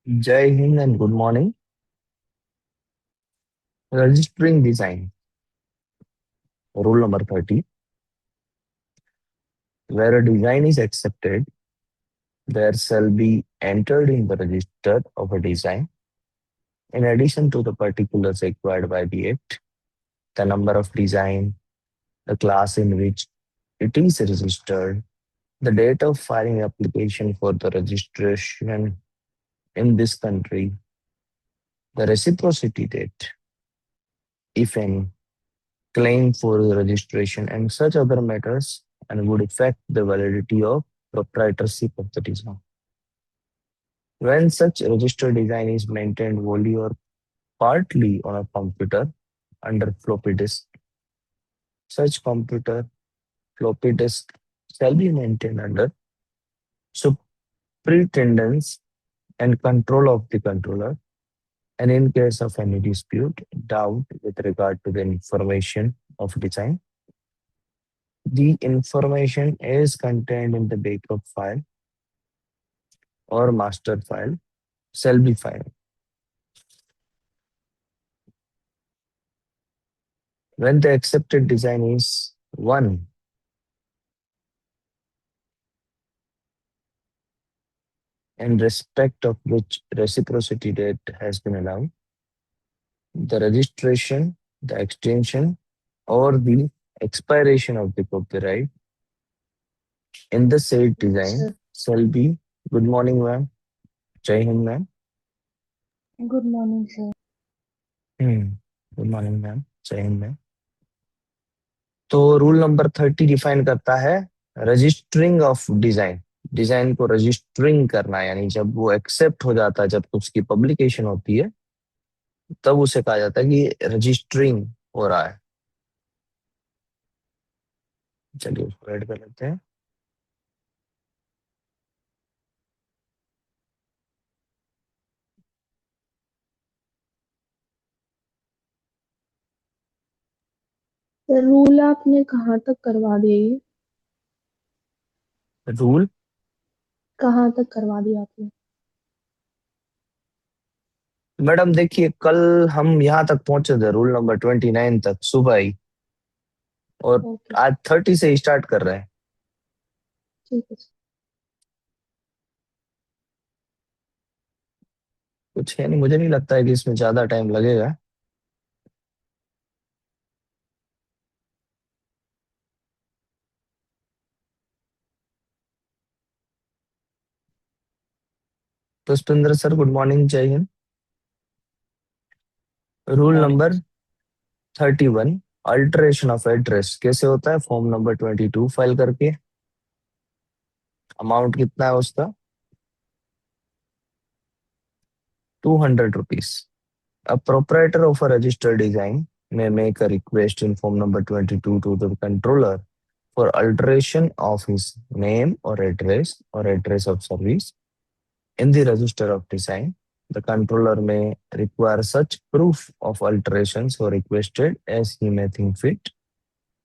Jai Hind and good morning. Registering design, rule number 30. Where a design is accepted, there shall be entered in the register of a design, in addition to the particulars required by the Act, the number of design, the class in which it is registered, the date of filing application for the registration in this country, the reciprocity date, if any, claim for the registration, and such other matters, and would affect the validity of proprietorship of the design. When such registered design is maintained wholly or partly on a computer under floppy disk, such computer floppy disk shall be maintained under superintendence and control of the controller. And in case of any dispute, doubt with regard to the information of design, the information is contained in the backup file or master file shall be filed. When the accepted design is one in respect of which reciprocity date has been allowed, the registration, the extension, or the expiration of the copyright in the said Yes, design sir. shall be. Good morning, ma'am. Jai Hind, ma'am. Good morning, sir. Hmm. Good morning, ma'am जय Hind ma'am. तो rule number 30 define करता है registering of design. Design को registering करना यानी जब वो accept हो जाता है, जब उसकी पब्लिकेशन होती है, तब उसे कहा जाता है कि रजिस्टरिंग हो रहा है. चलिए उसको ऐड कर लेते हैं. सर रूल आपने कहाँ तक करवा दिया ये? रूल कहाँ तक करवा दिया आपने? मैडम देखिए, कल हम यहाँ तक पहुंचे थे रूल नंबर 29 तक सुबह ही, और ओके, आज 30 से स्टार्ट कर रहे हैं. ठीक है सर। कुछ है नहीं, मुझे नहीं लगता है कि इसमें ज्यादा टाइम लगेगा. पुष्पेंद्र सर गुड मॉर्निंग, जय Hind. Rule morning. Number 31, alteration of address कैसे होता है? फॉर्म नंबर 22 फाइल करके. अमाउंट कितना है उसका? 200 rupees. A proprietor of a registered design may make a request in form number 22 to the controller for alteration of his name or address of service in the register of design. The controller may require such proof of alterations or requested as he may think fit.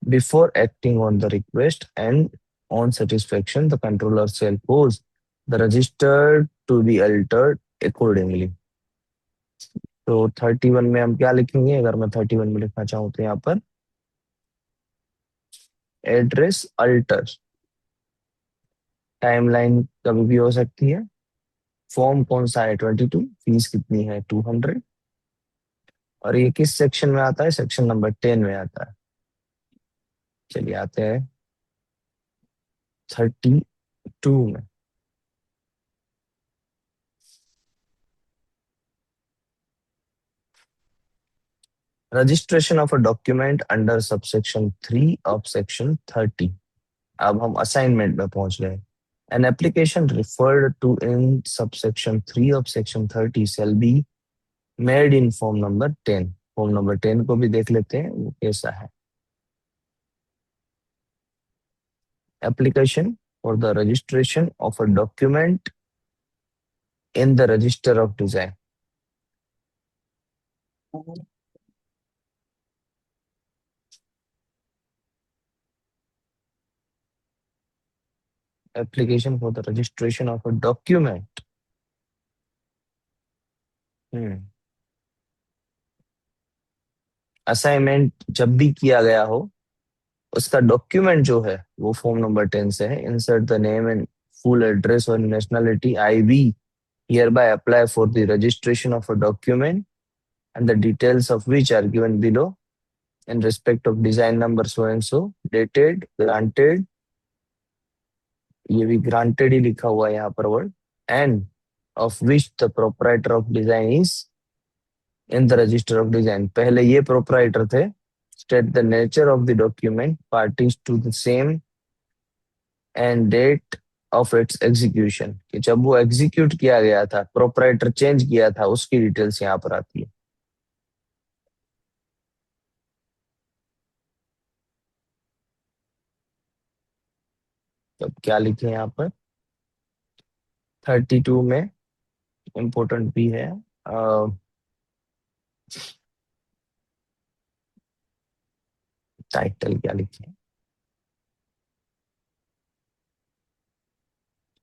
Before acting on the request and on satisfaction, the controller shall cause the register to be altered accordingly. तो 31 में हम क्या लिखेंगे? अगर मैं 31 में लिखना चाहूँ तो यहाँ पर एड्रेस अल्टर. टाइमलाइन कभी भी हो सकती है. फॉर्म कौन सा है? 22. फीस कितनी है? 200. और ये किस सेक्शन में आता है? सेक्शन नंबर 10 में आता है. चलिए आते हैं 32 में. Registration of a document under subsection 3 of section 30. अब हम असाइनमेंट में पहुंच गए. An application referred to in subsection 3 of section 30 shall be made in form number 10. Form number 10 को भी देख लेते हैं वो कैसा है. Application for the registration of a document in the register of design. Application for the registration of a document hmm assignment जब भी किया गया हो, उसका डॉक्यूमेंट जो है वो फॉर्म नंबर 10 से है। Insert the name and full address और nationality. I we hereby apply for the registration of a document and the details of which are given below in respect of design number so and so, dated, granted, ये भी granted ही लिखा हुआ है यहाँ पर word, and of which the proprietor of design is in the register of design। पहले ये proprietor थे। state the nature of the document, parties to the same and date of its execution, कि जब वो एग्जीक्यूट किया गया था, proprietor change किया था, उसकी डिटेल्स यहाँ पर आती है। तो अब क्या लिखे यहाँ पर? 32 में इम्पोर्टेंट भी है। टाइटल क्या लिखे?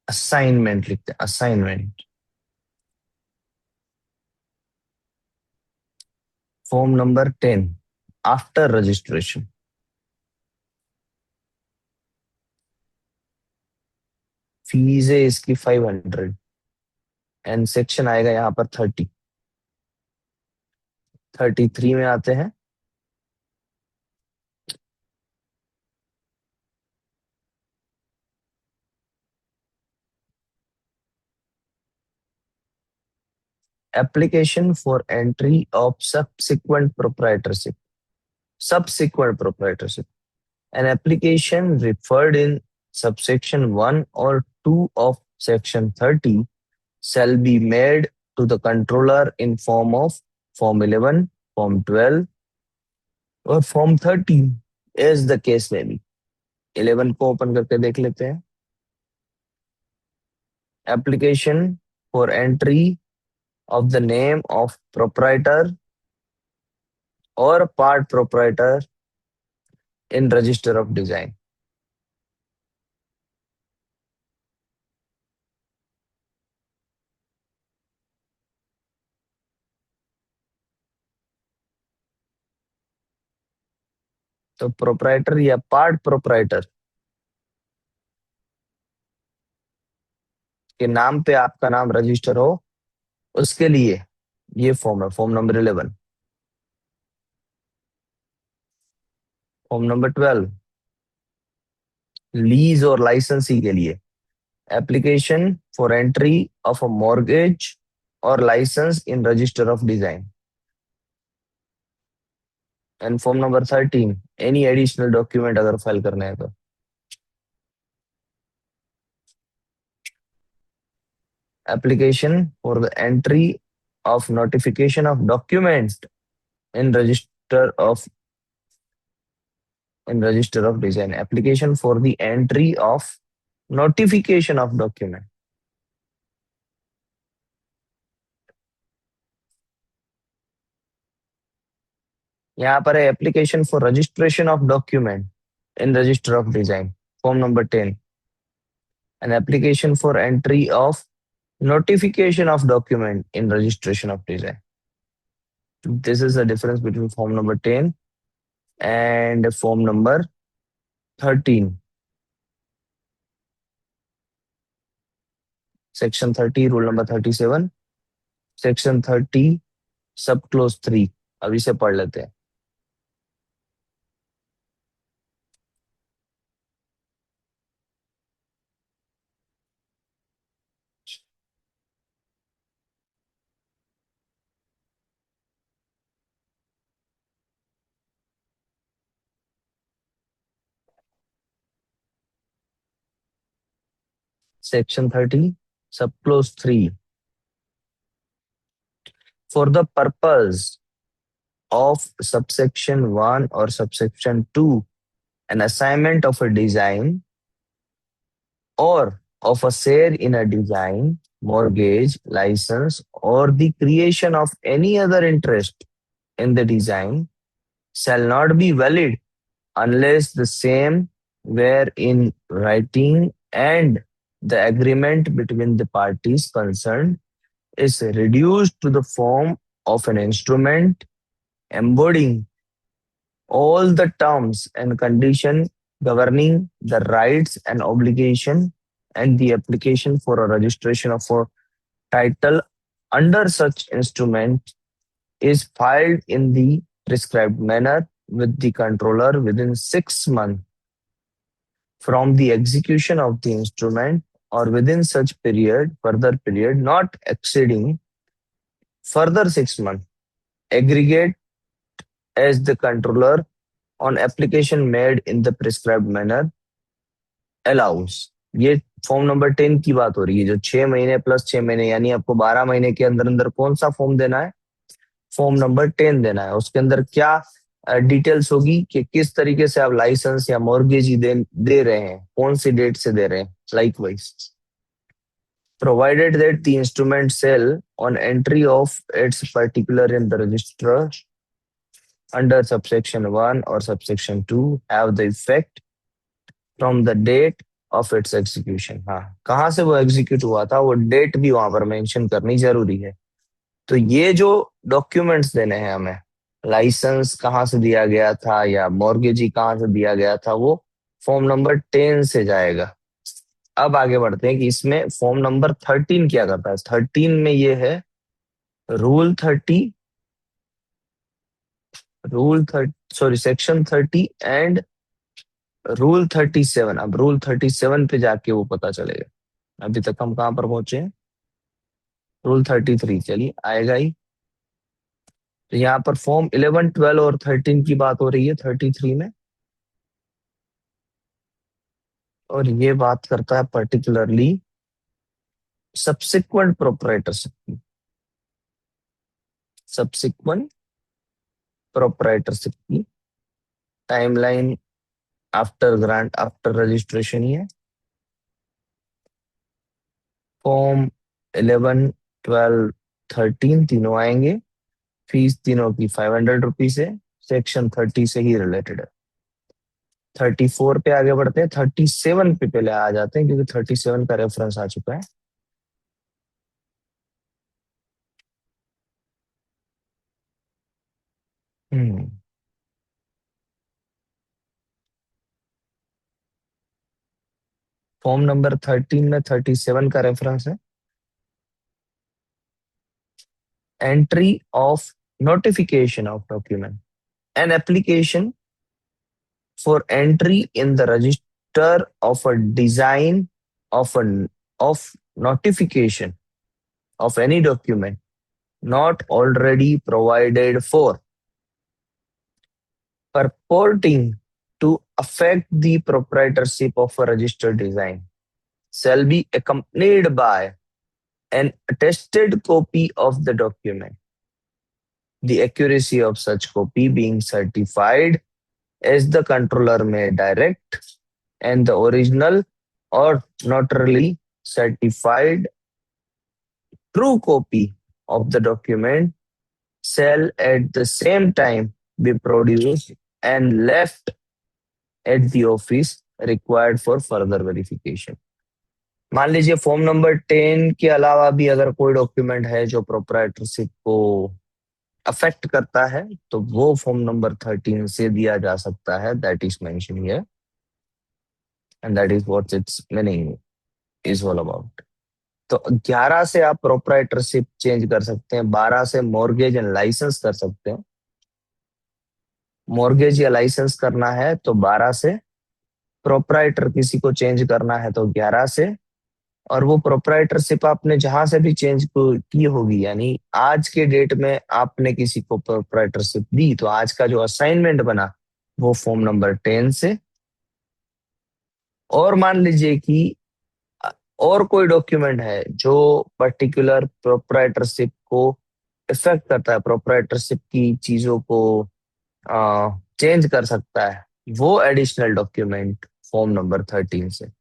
असाइनमेंट लिखते हैं, assignment. Form number 10 after registration. Fees है इसकी 500 एंड सेक्शन आएगा यहाँ पर 30। 33 में आते हैं। Application for entry of subsequent proprietorship. Subsequent proprietorship. An application referred in subsection 1 or 2 of section 30 shall be made to the controller in form of Form 11, Form 12 और Form 13 as the case may be। 11 को open करके देख लेते हैं। Application for entry of the name of proprietor or part proprietor in register of design। तो proprietor या part proprietor के नाम पे आपका नाम रजिस्टर हो, उसके लिए ये फॉर्म है, form number 11। Form number 12 lease और लाइसेंसी के लिए, application for entry of a mortgage और licence in register of design. And form number 13 any additional document अगर फाइल करना है तो। Application for the entry of notification of document in register of design. Application for the entry of notification of document. यहाँ पर है application for registration of document in register of design, form number 10। An application for entry of notification of document in registration of design। This is the difference between form number 10 and form number 13। section 30 rule number 37, section 30 सब close 3। अब इसे पढ़ लेते हैं। section 30 सब close 3। for the purpose of subsection 1 or subsection 2, an assignment of a design or of a share in a design, mortgage, license, or the creation of any other interest in the design shall not be valid unless the same were in writing and the agreement between the parties concerned is reduced to the form of an instrument embodying all the terms and conditions governing the rights and obligation and the application for a registration of a title under such instrument is filed in the prescribed manner with the controller within 6 months from the execution of the instrument or within such further period not exceeding further 6 months, aggregate as the controller on application made in the prescribed manner allows। ये form number 10 की बात हो रही है, जो 6 महीने plus 6 महीने, यानी आपको 12 महीने के अंदर अंदर कौन सा फॉर्म देना है, फॉर्म नंबर 10 देना है। उसके अंदर क्या डिटेल्स होगी कि किस तरीके से आप लाइसेंस या मॉर्गेज दे रहे हैं, कौन सी डेट से दे रहे हैं। Likewise provided that the instrument shall on entry of its particular in the register under subsection 1 or subsection 2 have the effect from the date of its execution। हाँ, कहाँ से वो एग्जीक्यूट हुआ था, वो डेट भी वहां पर मेंशन करनी जरूरी है। तो ये जो डॉक्यूमेंट्स देने हैं हमें, लाइसेंस कहाँ से दिया गया था या मॉर्गेजी कहाँ से दिया गया था, वो फॉर्म नंबर 10 से जाएगा। अब आगे बढ़ते हैं कि इसमें फॉर्म नंबर 13 क्या करता है। 13 में ये है rule 30, sorry section 30 and rule 37। अब रूल 37 पे जाके वो पता चलेगा। अभी तक हम कहाँ पर पहुंचे हैं, रूल 33 चलिए आएगा ही। तो यहाँ पर फॉर्म 11, 12 और 13 की बात हो रही है 33 में, और ये बात करता है पर्टिकुलरली सब्सिक्वेंट प्रोपराइटरशिप की। सब्सिक्वेंट प्रोपराइटरशिप की timeline after grant after registration ही है। फॉर्म 11, 12, 13 तीनों आएंगे। फीस तीनों की 500 रुपीज है, सेक्शन 30 से ही रिलेटेड है। 34 पे आगे बढ़ते हैं, 37 पे पहले आ जाते हैं क्योंकि 37 का रेफरेंस आ चुका है। हम्म फॉर्म नंबर 13 में 37 का रेफरेंस है। Entry of notification of document an application for entry in the register of a design of a of notification of any document not already provided for purporting to affect the proprietorship of a registered design shall be accompanied by an attested copy of the document, the accuracy of such copy being certified as the controller may direct, and the original or notarily certified true copy of the document shall at the same time be produced and left at the office required for further verification। मान लीजिए form number 10 के अलावा भी अगर कोई document है जो proprietorship को अफेक्ट करता है तो वो फॉर्म नंबर 13 से दिया जा सकता है। That is mention here and that is what it's meaning is all about. तो 11 से आप प्रोप्राइटरशिप चेंज कर सकते हैं, 12 से मॉर्गेज एंड लाइसेंस कर सकते हैं। मॉर्गेज या लाइसेंस करना है तो 12 से, प्रोप्राइटर किसी को चेंज करना है तो 11 से। और वो प्रोप्राइटरशिप आपने जहां से भी चेंज की होगी, यानी आज के डेट में आपने किसी को प्रोप्राइटरशिप दी तो आज का जो असाइनमेंट बना वो फॉर्म नंबर 10 से। और मान लीजिए कि और कोई डॉक्यूमेंट है जो पर्टिकुलर प्रोप्राइटरशिप को इफेक्ट करता है, प्रोप्राइटरशिप की चीजों को चेंज कर सकता है, वो एडिशनल डॉक्यूमेंट फॉर्म नंबर 13 से।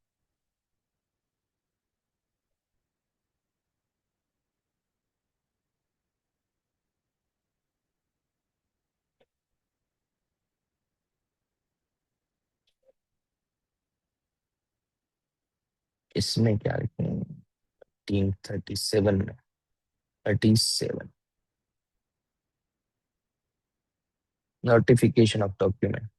इसमें क्या लिखें 37 में 37, notification of document.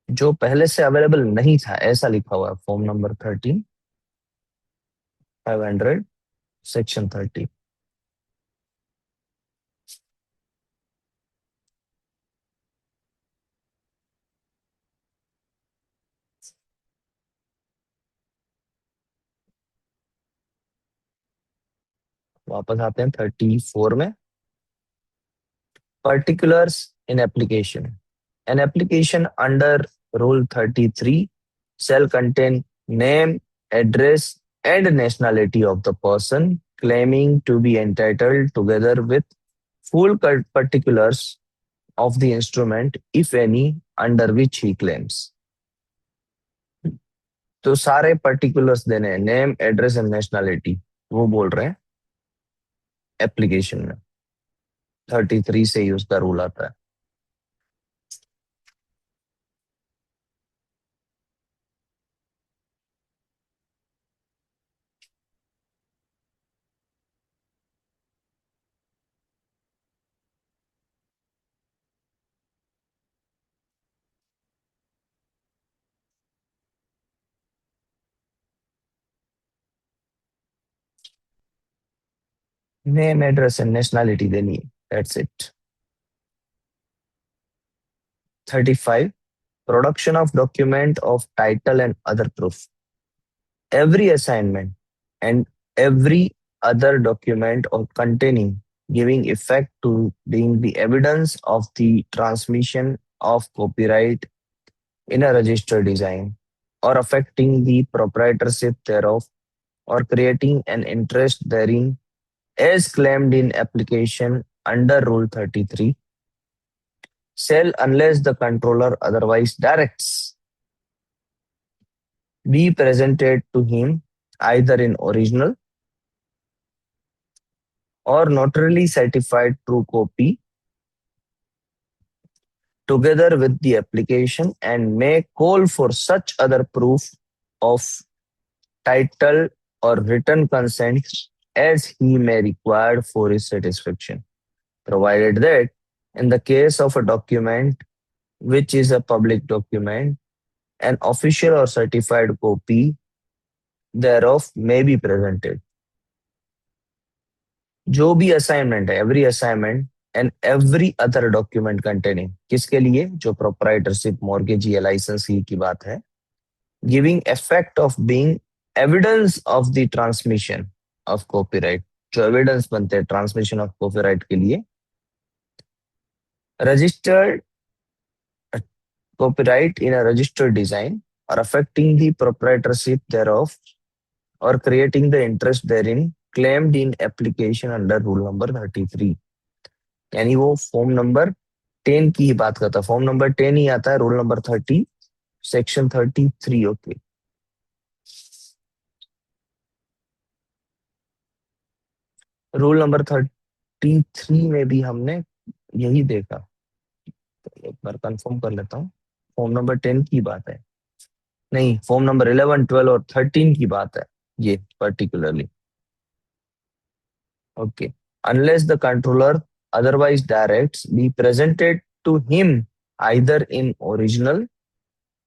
जो पहले से अवेलेबल नहीं था ऐसा लिखा हुआ है, फॉर्म नंबर 13, 500, सेक्शन 30। वापस आते हैं 34 में। Particulars in application. An application under Rule 33 shall contain name, address, and nationality of the person claiming to be entitled, together with full particulars of the instrument, if any, under which he claims. तो सारे particulars देने हैं, name, address and nationality, वो बोल रहे हैं application में। 33 से ही उसका रूल आता है। नेम, एड्रेस एंड नेशनैलिटी देनी है, that's it. 35, production of document of title and other proof. Every assignment and every other document or containing, giving effect to being the evidence of the transmission of copyright in a registered design, or affecting the proprietorship thereof, or creating an interest therein, as claimed in application under Rule 33, shall, unless the controller otherwise directs, be presented to him either in original or notarily certified true copy, together with the application, and may call for such other proof of title or written consent as he may require for his satisfaction, provided that in the case of a document which is a public document, an official or certified copy thereof may be presented. जो भी assignment है, every assignment and every other document containing, किसके लिए? जो proprietorship, mortgage या licence की बात है, giving effect of being evidence of the transmission of copyright, जो एविडेंस बनते हैं ट्रांसमिशन ऑफ कॉपीराइट के लिए, registered copyright in a registered design, or affecting the proprietorship thereof, or creating the interest therein claimed in application under rule number 33। यानी वो form number 10 की ही बात करता है, फॉर्म नंबर 10 ही आता है rule number 30 section 33। Okay, rule number 33 में भी हमने यही देखा, एक बार कंफर्म कर लेता हूँ। फॉर्म नंबर 10 की बात है, नहीं, फॉर्म नंबर 11, 12 और 13 की बात है ये particularly. Okay, unless the controller otherwise directs, be presented to him either in original,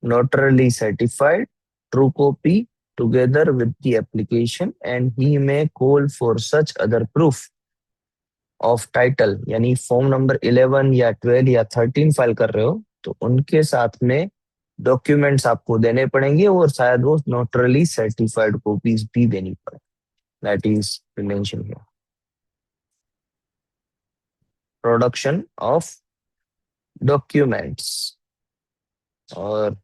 notarily certified, true copy, together with the application, and he may call for such other proof of title। यानी form number 11 या 12 या 13 file कर रहे हो तो उनके साथ में डॉक्यूमेंट्स आपको देने पड़ेंगे, और शायद वो नोटरली सर्टिफाइड कॉपीज भी देनी पड़े। That is mention here. Production of documents, और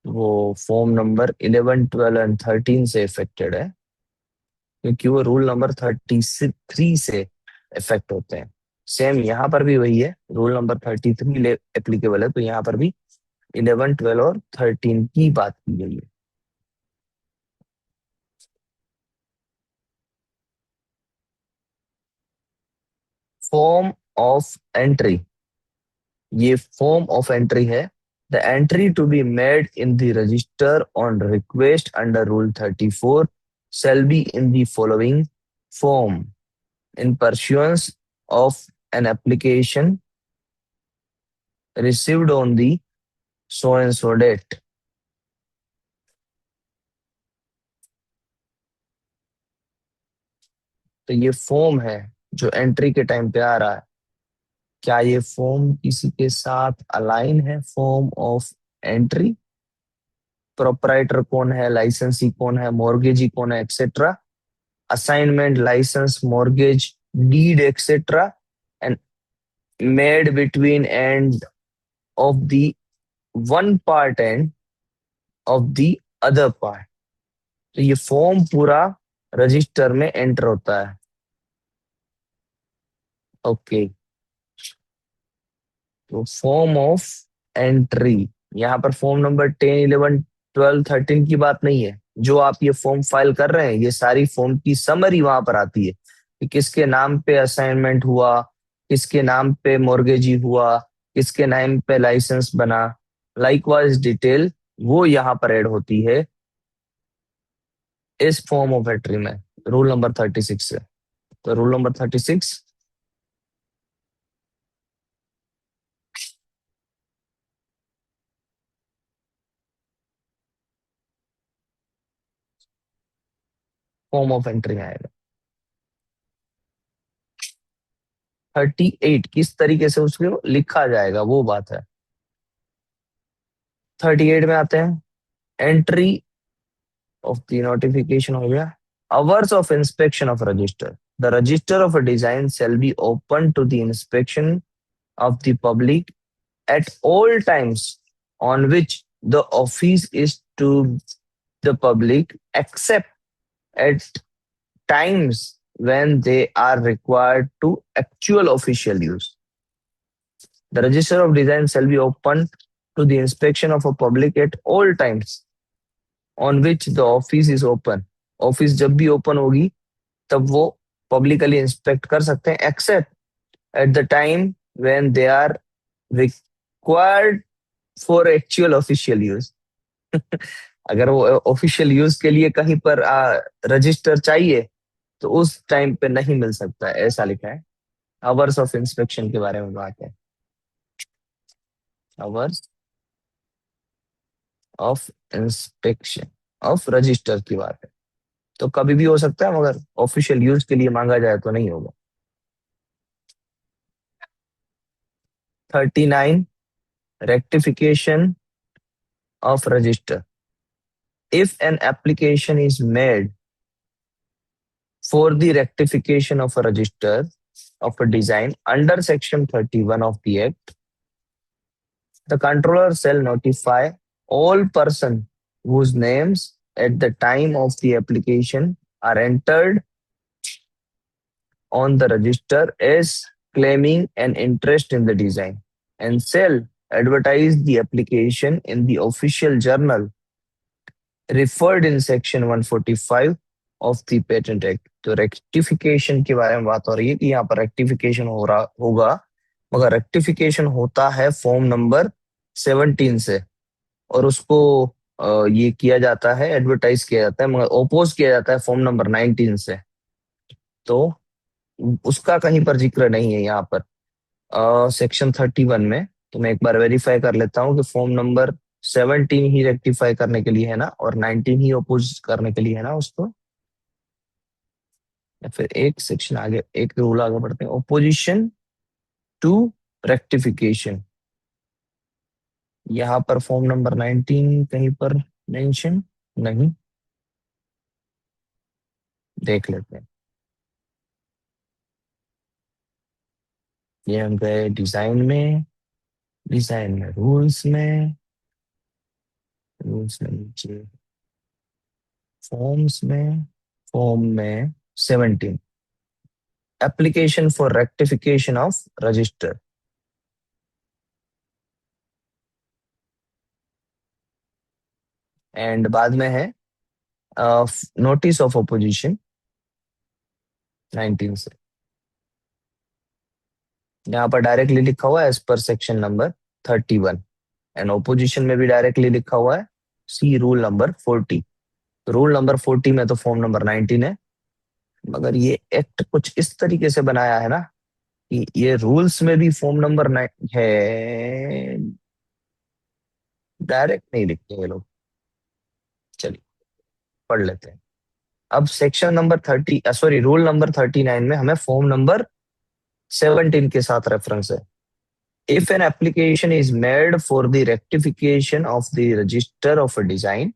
वो फॉर्म नंबर 11, 12 एंड 13 से इफेक्टेड है, क्योंकि वो रूल नंबर 33 से इफेक्ट होते हैं। सेम यहाँ पर भी वही है, रूल नंबर 33 एप्लीकेबल है, तो यहाँ पर भी 11, 12 और 13 की बात की गई है। फॉर्म ऑफ एंट्री, ये फॉर्म ऑफ एंट्री है। The entry to be made in the register on request under rule 34 shall be in the following form in pursuance of an application received on the so and so date। तो ये form है जो entry के time पे आ रहा है। क्या ये फॉर्म किसी के साथ अलाइन है? फॉर्म ऑफ एंट्री, प्रोपराइटर कौन है, लाइसेंसी कौन है, मॉर्गेजी कौन है, etcetera, assignment, licence, mortgage, deed, etcetera, and made between and of the one part and of the other part. तो ये फॉर्म पूरा रजिस्टर में एंटर होता है। ओके, तो फॉर्म ऑफ एंट्री, यहाँ पर फॉर्म नंबर 10, 11, 12, 13 की बात नहीं है। जो आप ये फॉर्म फाइल कर रहे हैं, ये सारी फॉर्म की समरी वहां पर आती है कि किसके नाम पे असाइनमेंट हुआ, किसके नाम पे मॉर्गेजी हुआ, किसके नाम पे लाइसेंस बना, लाइकवाइज डिटेल वो यहाँ पर ऐड होती है इस फॉर्म ऑफ एंट्री में, रूल नंबर 36 से। तो rule number 36, form of entry में आएगा। 38 किस तरीके से उसको लिखा जाएगा वो बात है। 38 में आते हैं, एंट्री ऑफ द नोटिफिकेशन हो गया। Hours of inspection of register, the register of a design shall be open to the inspection of the public at all times on which the office is to the public except at times when they are required to actual official use। The register of design shall be open to the inspection of a public at all times on which the office is open। Office जब भी open होगी तब वो publicly inspect कर सकते हैं, except at the time when they are required for actual official use. अगर वो ऑफिशियल यूज के लिए कहीं पर रजिस्टर चाहिए तो उस टाइम पे नहीं मिल सकता है, ऐसा लिखा है। आवर्स ऑफ इंस्पेक्शन के बारे में बात है, hours of inspection of register की बात है। तो कभी भी हो सकता है, मगर ऑफिशियल यूज के लिए मांगा जाए तो नहीं होगा। 39, rectification of register, if an application is made for the rectification of a register of a design under section 31 of the act, the controller shall notify all person whose names at the time of the application are entered on the register as claiming an interest in the design, and shall advertise the application in the official journal referred in section 145 of the Patent Act। तो rectification के बारे में बात हो रही है कि यहाँ पर रेक्टिफिकेशन हो रहा होगा, मगर रेक्टिफिकेशन होता है फॉर्म नंबर 17 से, और उसको ये किया जाता है, एडवर्टाइज किया जाता है, मगर ओपोज किया जाता है फॉर्म नंबर 19 से। तो उसका कहीं पर जिक्र नहीं है यहाँ पर सेक्शन 31 में। तो मैं एक बार वेरीफाई कर लेता हूँ कि फॉर्म नंबर 17 ही रेक्टिफाई करने के लिए है ना, और 19 ही ओपोज करने के लिए है ना उसको। या फिर एक सेक्शन आगे, एक रूल आगे बढ़ते हैं, ओपोजिशन टू रेक्टिफिकेशन। यहाँ पर फॉर्म नंबर 19 कहीं पर मेंशन नहीं, देख लेते हैं। ये हम गए डिजाइन में, डिजाइन में रूल्स में, रूल्स में नीचे फॉर्म्स में, फॉर्म में 17, application for rectification of register, and बाद में है नोटिस ऑफ अपोजिशन 19 से। यहाँ पर डायरेक्टली लिखा हुआ है as per section number 31, and opposition में भी डायरेक्टली लिखा हुआ है सी रूल नंबर 40। रूल नंबर 40 में तो फॉर्म नंबर 19 है, मगर ये एक्ट कुछ इस तरीके से बनाया है ना कि ये रूल्स में भी फॉर्म नंबर 9 है, डायरेक्ट नहीं लिखते ये लोग। चलिए पढ़ लेते हैं। अब section number 30, sorry rule number 39 में हमें फॉर्म नंबर 17 के साथ रेफरेंस है। If an application is made for the rectification of the register of a design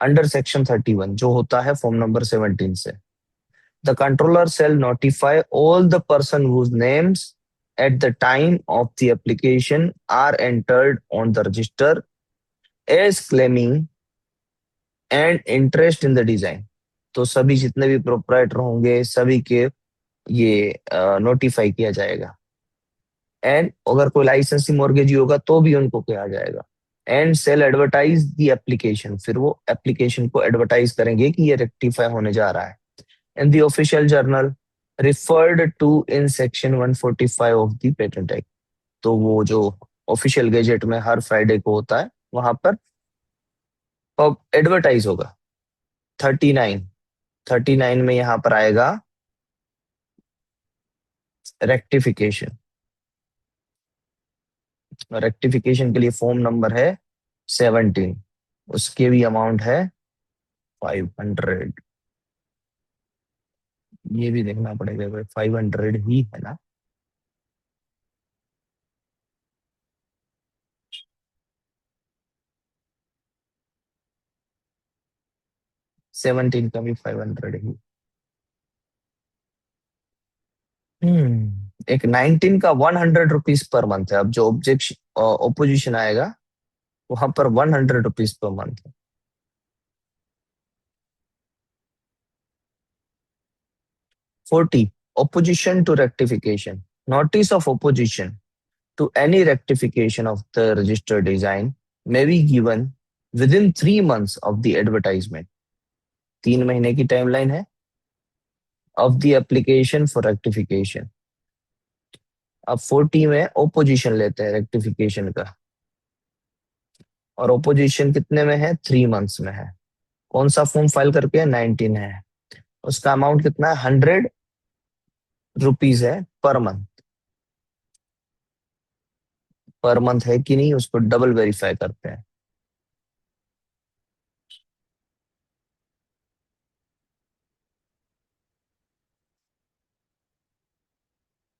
under section 31, जो होता है फॉर्म नंबर 17 से, the controller shall notify all the person whose names at the time of the application are entered on the register as claiming and interest in the design। तो सभी जितने भी proprietor होंगे सभी के ये नोटिफाई किया जाएगा। एंड अगर कोई लाइसेंसिंग मॉर्गेजी होगा तो भी उनको किया जाएगा। And shall advertise the application, फिर वो एप्लीकेशन को एडवर्टाइज करेंगे कि ये रेक्टिफाई होने जा रहा है in the official journal referred to in section 145 of the patent act। तो वो जो ऑफिशियल गैजेट में हर फ्राइडे को होता है वहां पर एडवर्टाइज होगा। 39 में यहाँ पर आएगा रेक्टिफिकेशन। रेक्टिफिकेशन के लिए फॉर्म नंबर है 17, उसके भी अमाउंट है 500। ये भी देखना पड़ेगा भाई, 500 ही है ना। 17 का भी 500 ही। एक 19 का 100 रुपीज पर मंथ है। अब जो ऑब्जेक्शन ओपोजिशन आएगा वहां पर 100 रुपीज पर मंथ है। 40 opposition to rectification, notice of opposition to any rectification of the registered design may be given within 3 months of the advertisement। 3 महीने की टाइमलाइन है of the application for rectification। अब 40 में opposition लेते हैं rectification का, और ओपोजिशन कितने में है, 3 मंथ्स में है। कौन सा फॉर्म फाइल करके है, 19 है। उसका अमाउंट कितना है, 100 रुपीज है पर मंथ। पर मंथ है कि नहीं उसको डबल वेरीफाई करते हैं।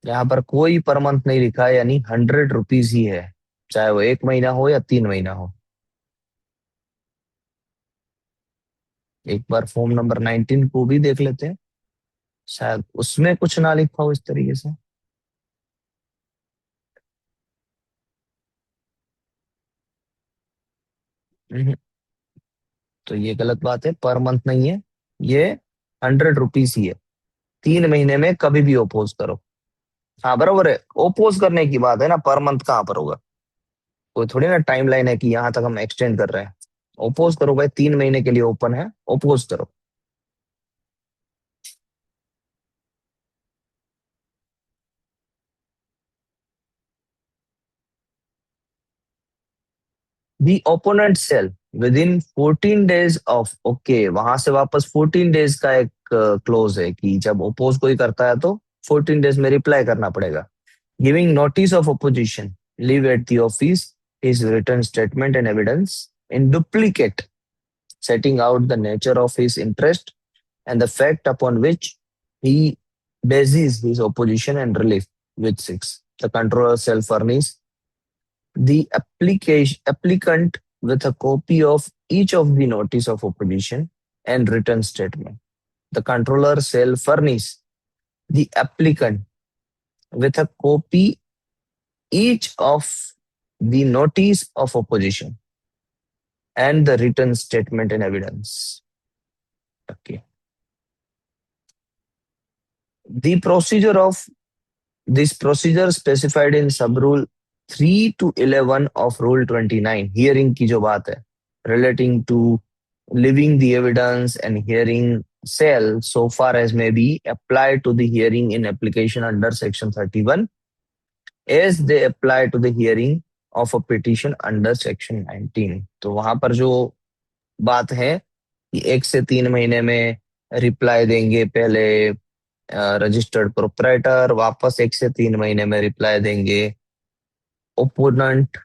यहाँ पर कोई पर मंथ नहीं लिखा है, यानी 100 रुपीज ही है, चाहे वो 1 महीना हो या 3 महीना हो। एक बार फॉर्म नंबर 19 को भी देख लेते हैं, शायद उसमें कुछ ना लिखा हो इस तरीके से। हम्म, तो ये गलत बात है, पर मंथ नहीं है ये, 100 रुपीज ही है। 3 महीने में कभी भी ओपोज करो। हाँ बराबर है, ओपोज करने की बात है ना, पर मंथ कहाँ पर होगा। कोई थोड़ी ना टाइम लाइन है कि यहाँ तक हम एक्सटेंड कर रहे हैं। ओपोज करो भाई, 3 महीने के लिए ओपन है, ओपोज करो। The opponent shall within 14 days of, okay वहां से वापस 14 डेज का एक क्लोज है कि जब ओपोज कोई करता है तो 14 डेज में रिप्लाई करना पड़ेगा। Giving notice of opposition live at the office his written statement and evidence in duplicate, setting out the nature of his interest and the fact upon which he bases his opposition and relief, with 6 the controller shall furnish the applicant with a copy of each of the notice of opposition and written statement. The controller shall furnish the applicant with a copy each of the notice of opposition and the written statement and evidence. Okay. The procedure of this procedure specified in sub rule 3 to 11 of rule 29, hearing की जो बात है, relating to leaving the evidence and hearing shall so far as may be applied to the hearing in application under section 31 as they apply to the hearing of a petition under section 19। तो वहां पर जो बात है कि 1 से 3 महीने में रिप्लाई देंगे पहले रजिस्टर्ड प्रोप्राइटर, वापस 1 से 3 महीने में रिप्लाई देंगे ओपोनेंट।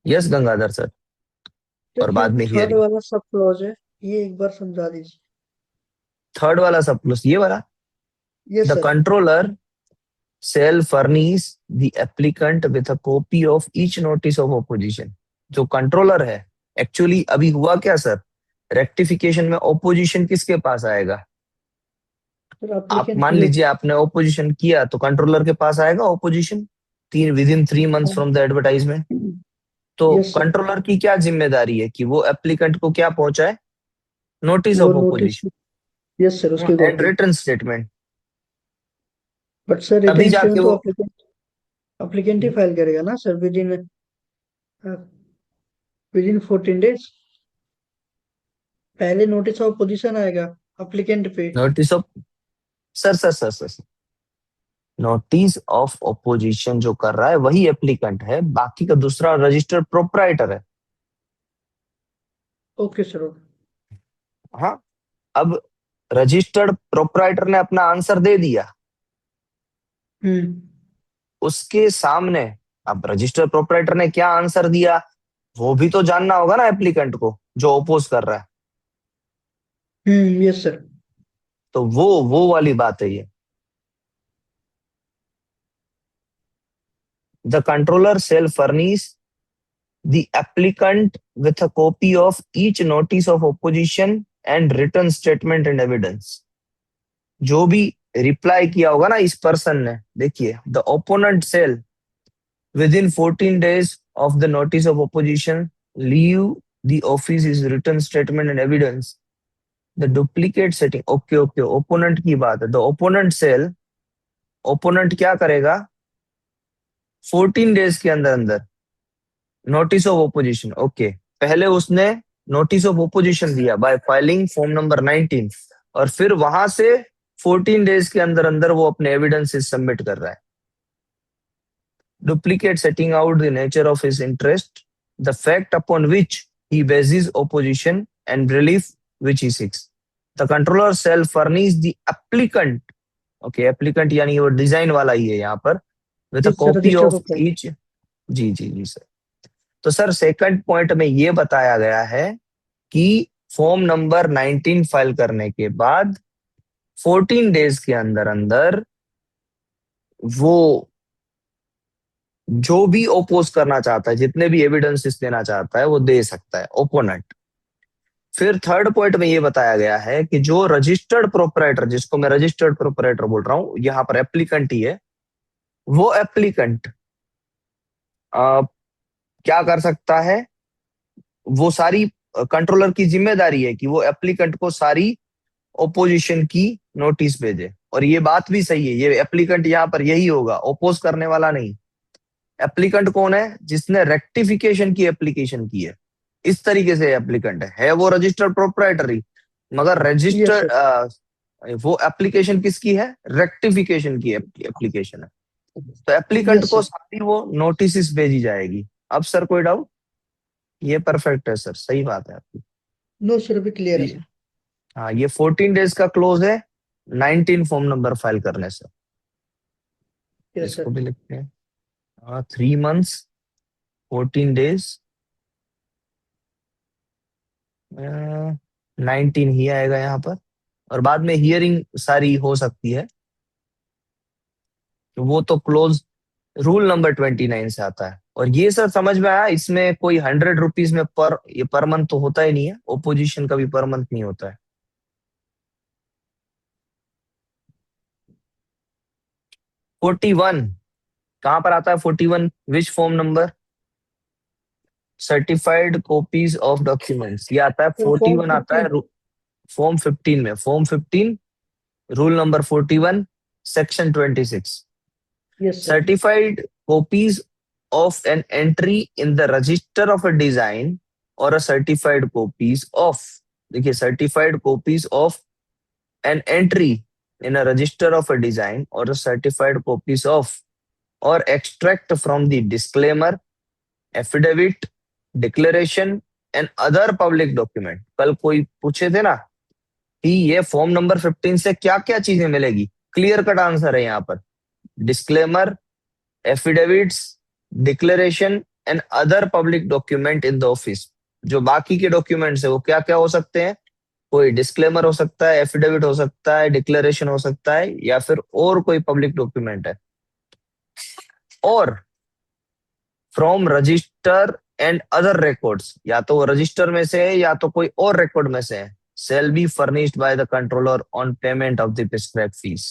Yes Gangadhar sir. तो और जो बाद में थर्ड हियरिंग। वाला सब क्लॉज है, ये एक बार समझा दीजिए। थर्ड वाला सब प्लस ये वाला, yes the sir. Controller shall furnish the applicant with a copy of each notice of opposition। जो कंट्रोलर है, एक्चुअली अभी हुआ क्या सर, रेक्टिफिकेशन में ओपोजिशन किसके पास आएगा? सर आप एप्लीकेंट मान के लिए। लीजिए आपने ओपोजिशन किया तो कंट्रोलर के पास आएगा opposition, 3 within 3 months from the advertisement. तो यस सर। कंट्रोलर की क्या जिम्मेदारी है कि वो एप्लीकेंट को क्या पहुंचाए? नोटिस वो of notice. Opposition yes sir, उसकी and copy. Return statement. But sir तभी रिटर्न जाके स्टेटमेंट तो वो एप्लीकेंट एप्लीकेंट ही फाइल करेगा ना सर, विद इन 14 डेज। पहले नोटिस ऑफ पोजीशन आएगा एप्लीकेंट पे। Notice of, sir notice of opposition जो कर रहा है वही एप्लीकेंट है, बाकी का दूसरा रजिस्टर्ड प्रोप्राइटर है। Okay sir. हाँ। अब रजिस्टर्ड प्रोप्राइटर ने अपना आंसर दे दिया, हम्म। उसके सामने अब रजिस्टर्ड प्रोप्राइटर ने क्या आंसर दिया वो भी तो जानना होगा ना एप्लीकेंट को जो ओपोज कर रहा है। Yes sir. तो वो वाली बात है ये। The controller shall furnish the applicant with a copy of each notice of opposition and written statement and evidence। जो भी रिप्लाई किया होगा ना इस पर्सन ने, देखिए the opponent shall within 14 days of the notice of opposition leave the office is written statement and evidence। The duplicate setting, okay okay, opponent की बात है। द ओपोनेंट सेल, ओपोनेंट क्या करेगा 14 days के अंदर अंदर नोटिस ऑफ ओपोजिशन, ओके। पहले उसने नोटिस ऑफ ओपोजिशन दिया बाय फाइलिंग फॉर्म नंबर 19, और फिर वहां से 14 डेज के अंदर अंदर वो अपने एविडेंसेस सबमिट कर रहा है। Duplicate setting out the nature of his interest, the fact upon which he bases opposition and relief which he seeks. The controller shall furnish the applicant, okay applicant यानी वो डिजाइन वाला ही है यहाँ पर, with a yes sir, copy register of profile. Each. जी जी जी सर। तो सर सेकंड पॉइंट में ये बताया गया है कि फॉर्म नंबर 19 फाइल करने के बाद 14 डेज के अंदर अंदर वो जो भी ओपोज करना चाहता है, जितने भी एविडेंसेस देना चाहता है वो दे सकता है ओपोनेंट। फिर थर्ड पॉइंट में ये बताया गया है कि जो रजिस्टर्ड प्रोपराइटर, जिसको मैं रजिस्टर्ड प्रोपराइटर बोल रहा हूं, यहाँ पर एप्लीकेंट ही है, वो एप्लीकेंट क्या कर सकता है, वो सारी कंट्रोलर की जिम्मेदारी है कि वो एप्लीकेंट को सारी ओपोजिशन की नोटिस भेजे। और ये बात भी सही है, ये एप्लीकेंट यहाँ पर यही होगा, ओपोज करने वाला नहीं। एप्लीकेंट कौन है? जिसने रेक्टिफिकेशन की एप्लीकेशन की है, इस तरीके से एप्लीकेंट है वो रजिस्टर्ड प्रोप्राइटरी, मगर यस सर। रजिस्टर्ड वो एप्लीकेशन किसकी है? रेक्टिफिकेशन की एप्लीकेशन है। तो एप्लीकेंट यस को सर। सारी वो नोटिस भेजी जाएगी। अब सर कोई डाउट? ये परफेक्ट है सर, सही बात है आपकी। नो सर, अभी क्लियर है ये- सर। हाँ, ये 14 डेज का क्लोज है 19 फॉर्म नंबर फाइल करने से। यस इसको सर। भी लिखते हैं। हाँ, 3 months 14 days 19 ही आएगा यहाँ पर। और बाद में हियरिंग सारी हो सकती है, तो वो तो क्लोज रूल नंबर 29 से आता है। और ये सर समझ में आया, इसमें कोई 100 रुपीज में पर, ये पर मंथ तो होता ही नहीं है, ओपोजिशन का भी पर मंथ नहीं होता है। 41 कहाँ पर आता है? 41 which form number? Certified copies of documents, ये आता है तो फॉर्म 41, आता है 15। फॉर्म 15 में। Form 15 rule number 41 section 26। Yes sir. Certified copies of an entry in the register of a design or a certified copies of, देखिए certified copies of an entry in a register of a design or a certified copies of or extract from the disclaimer, affidavit, declaration and other public document. कल कोई पूछे थे ना कि ये form number 15 से क्या क्या चीजें मिलेगी, क्लियर कट आंसर है यहाँ पर। Disclaimer, affidavits, declaration and other public document in the office. जो बाकी के डॉक्यूमेंट्स है वो क्या क्या हो सकते हैं? कोई डिस्क्लेमर हो सकता है, एफिडेविट हो सकता है, डिक्लेरेशन हो सकता है, या फिर और कोई पब्लिक डॉक्यूमेंट है। और from register and other records, या तो वो रजिस्टर में से है या तो कोई और रिकॉर्ड में से है, shall be furnished by the controller on payment of the prescribed fees।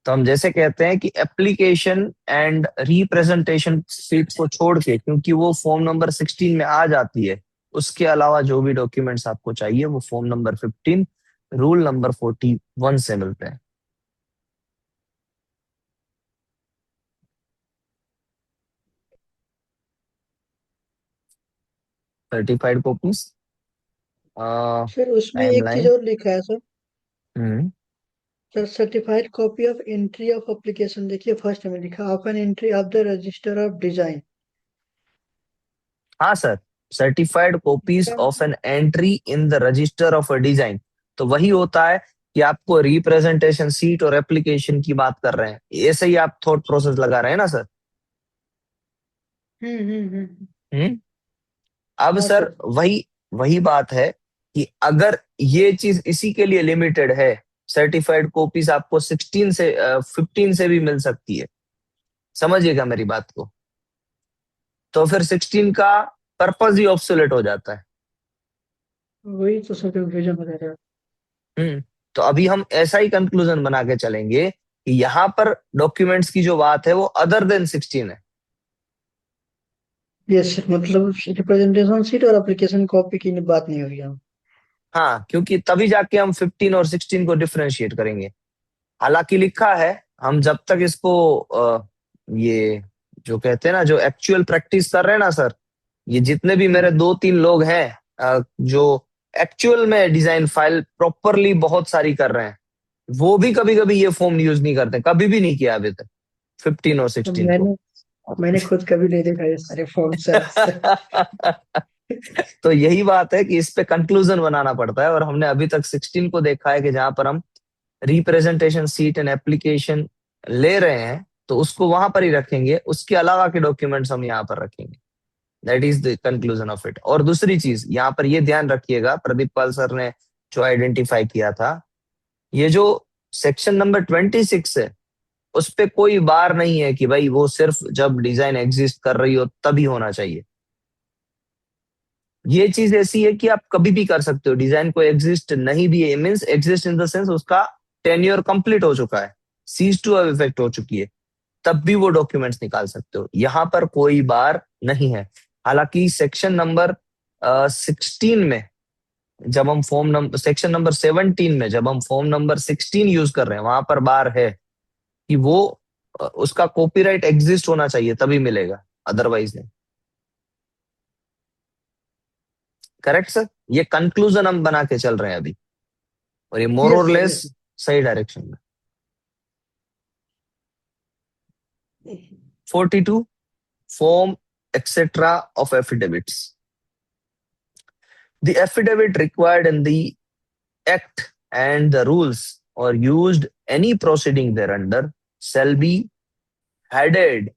तो हम जैसे कहते हैं कि एप्लीकेशन एंड रिप्रेजेंटेशन सीट को छोड़ के, क्योंकि वो फॉर्म नंबर 16 में आ जाती है, उसके अलावा जो भी डॉक्यूमेंट्स आपको चाहिए वो फॉर्म नंबर 15 रूल नंबर 41 से मिलते हैं। सर्टिफाइड कॉपीज, सर उसमें एक चीज टाइमलाइन। और लिखा है सर। हम्म। Sir certified copy of entry of application, देखिए फर्स्ट में लिखा of an entry of the register of design. हाँ sir, certified copies of an entry in the register of a design, तो वही होता है कि आपको रिप्रेजेंटेशन सीट और एप्लीकेशन की बात कर रहे हैं, ऐसे ही आप थॉट प्रोसेस लगा रहे हैं ना सर। हम्म। हम्म। अब हाँ सर सर। वही वही बात है कि अगर ये चीज इसी के लिए लिमिटेड है, सर्टिफाइड कॉपीज आपको 16 से 15 से भी मिल सकती है, समझिएगा मेरी बात को, तो फिर 16 का पर्पज ही ऑब्सोलेट हो जाता है। वही तो सर कंफ्यूजन हो रहा है। हम्म। तो अभी हम ऐसा ही कंक्लूजन बना के चलेंगे कि यहाँ पर डॉक्यूमेंट्स की जो बात है वो अदर देन 16 है। यस सर, मतलब रिप्रेजेंटेशन सीट और एप्लीकेशन कॉपी की बात नहीं हो रही है। हाँ, क्योंकि तभी जाके हम 15 और 16 को डिफरेंशिएट करेंगे। हालांकि लिखा है, हम जब तक इसको ये जो कहते हैं ना, जो एक्चुअल प्रैक्टिस कर रहे हैं ना सर, ये जितने भी मेरे 2-3 लोग हैं जो एक्चुअल में डिजाइन फाइल प्रॉपरली बहुत सारी कर रहे हैं, वो भी कभी कभी ये फॉर्म यूज नहीं करते, कभी भी नहीं किया अभी तक 15 और तो 16 को। मैंने खुद कभी नहीं देखा ये सारे फॉर्म सर। तो यही बात है कि इस पे कंक्लूजन बनाना पड़ता है, और हमने अभी तक 16 को देखा है कि जहां पर हम रिप्रेजेंटेशन सीट एंड एप्लीकेशन ले रहे हैं तो उसको वहां पर ही रखेंगे, उसके अलावा के डॉक्यूमेंट्स हम यहाँ पर रखेंगे। That is the conclusion of it. और दूसरी चीज यहाँ पर ये ध्यान रखिएगा, प्रदीप पाल सर ने जो आइडेंटिफाई किया था, ये जो सेक्शन नंबर 26 है उस पे कोई बार नहीं है कि भाई वो सिर्फ जब डिजाइन एग्जिस्ट कर रही हो तभी होना चाहिए। ये चीज ऐसी है कि आप कभी भी कर सकते हो, डिजाइन को एग्जिस्ट नहीं भी है, means exist in the sense उसका टेन्योर कंप्लीट हो चुका है, सीज टू हैव इफेक्ट हो चुकी है, तब भी वो डॉक्यूमेंट्स निकाल सकते हो, यहाँ पर कोई बार नहीं है। हालांकि सेक्शन नंबर 16 में जब हम फॉर्म नंबर सेक्शन नंबर 17 में जब हम फॉर्म नंबर 16 यूज कर रहे हैं, वहां पर बार है कि वो उसका कॉपीराइट एग्जिस्ट होना चाहिए तभी मिलेगा, अदरवाइज नहीं। करेक्ट सर, ये कंक्लूजन हम बना के चल रहे हैं अभी, और ये मोर यस और सर, लेस यस। सही डायरेक्शन में। 42 form etc of affidavits, the affidavit required in the act and the rules or used any proceeding thereunder shall be headed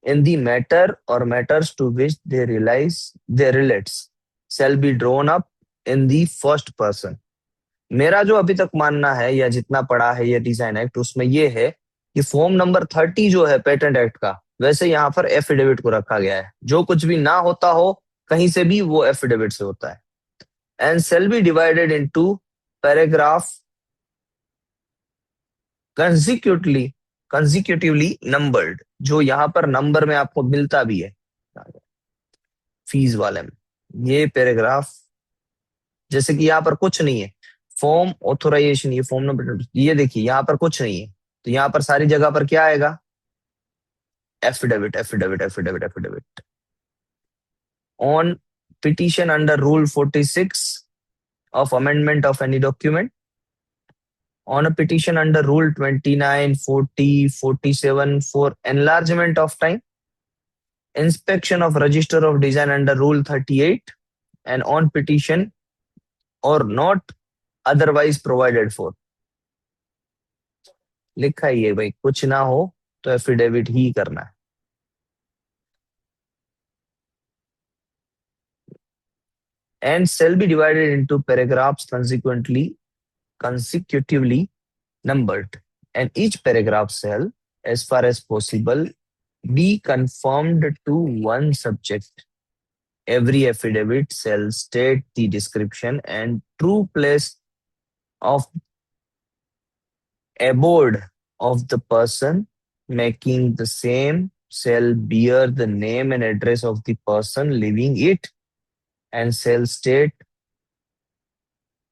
in the matter or matters to which they relates shall be drawn up in the first person। मेरा जो अभी तक मानना है या जितना पढ़ा है ये डिजाइन एक्ट, उसमें ये है कि फॉर्म नंबर 30 जो है पेटेंट एक्ट का, वैसे यहाँ पर एफिडेविट को रखा गया है, जो कुछ भी ना होता हो कहीं से भी वो एफिडेविट से होता है। And shall be divided into paragraph consecutively consecutively numbered, जो यहाँ पर नंबर में आपको मिलता भी है फीस वाले में। ये पैराग्राफ, जैसे कि यहाँ पर कुछ नहीं है, फॉर्म ऑथोराइजेशन, ये फॉर्म नंबर, ये देखिए यहाँ पर कुछ नहीं है, तो यहाँ पर सारी जगह पर क्या आएगा? Affidavit affidavit affidavit affidavit. On petition under rule 46 of amendment of any document On a petition under Rule 29, 40, 47 for enlargement of time, inspection of register of design under Rule 38, and on petition or not otherwise provided for. लिखा ही है भाई, कुछ ना हो तो affidavit ही करना है. And shall be divided into paragraphs consecutively numbered, and each paragraph shall, as far as possible, be conformed to one subject. Every affidavit shall state the description and true place of abode of the person making the same, shall bear the name and address of the person living it, and shall state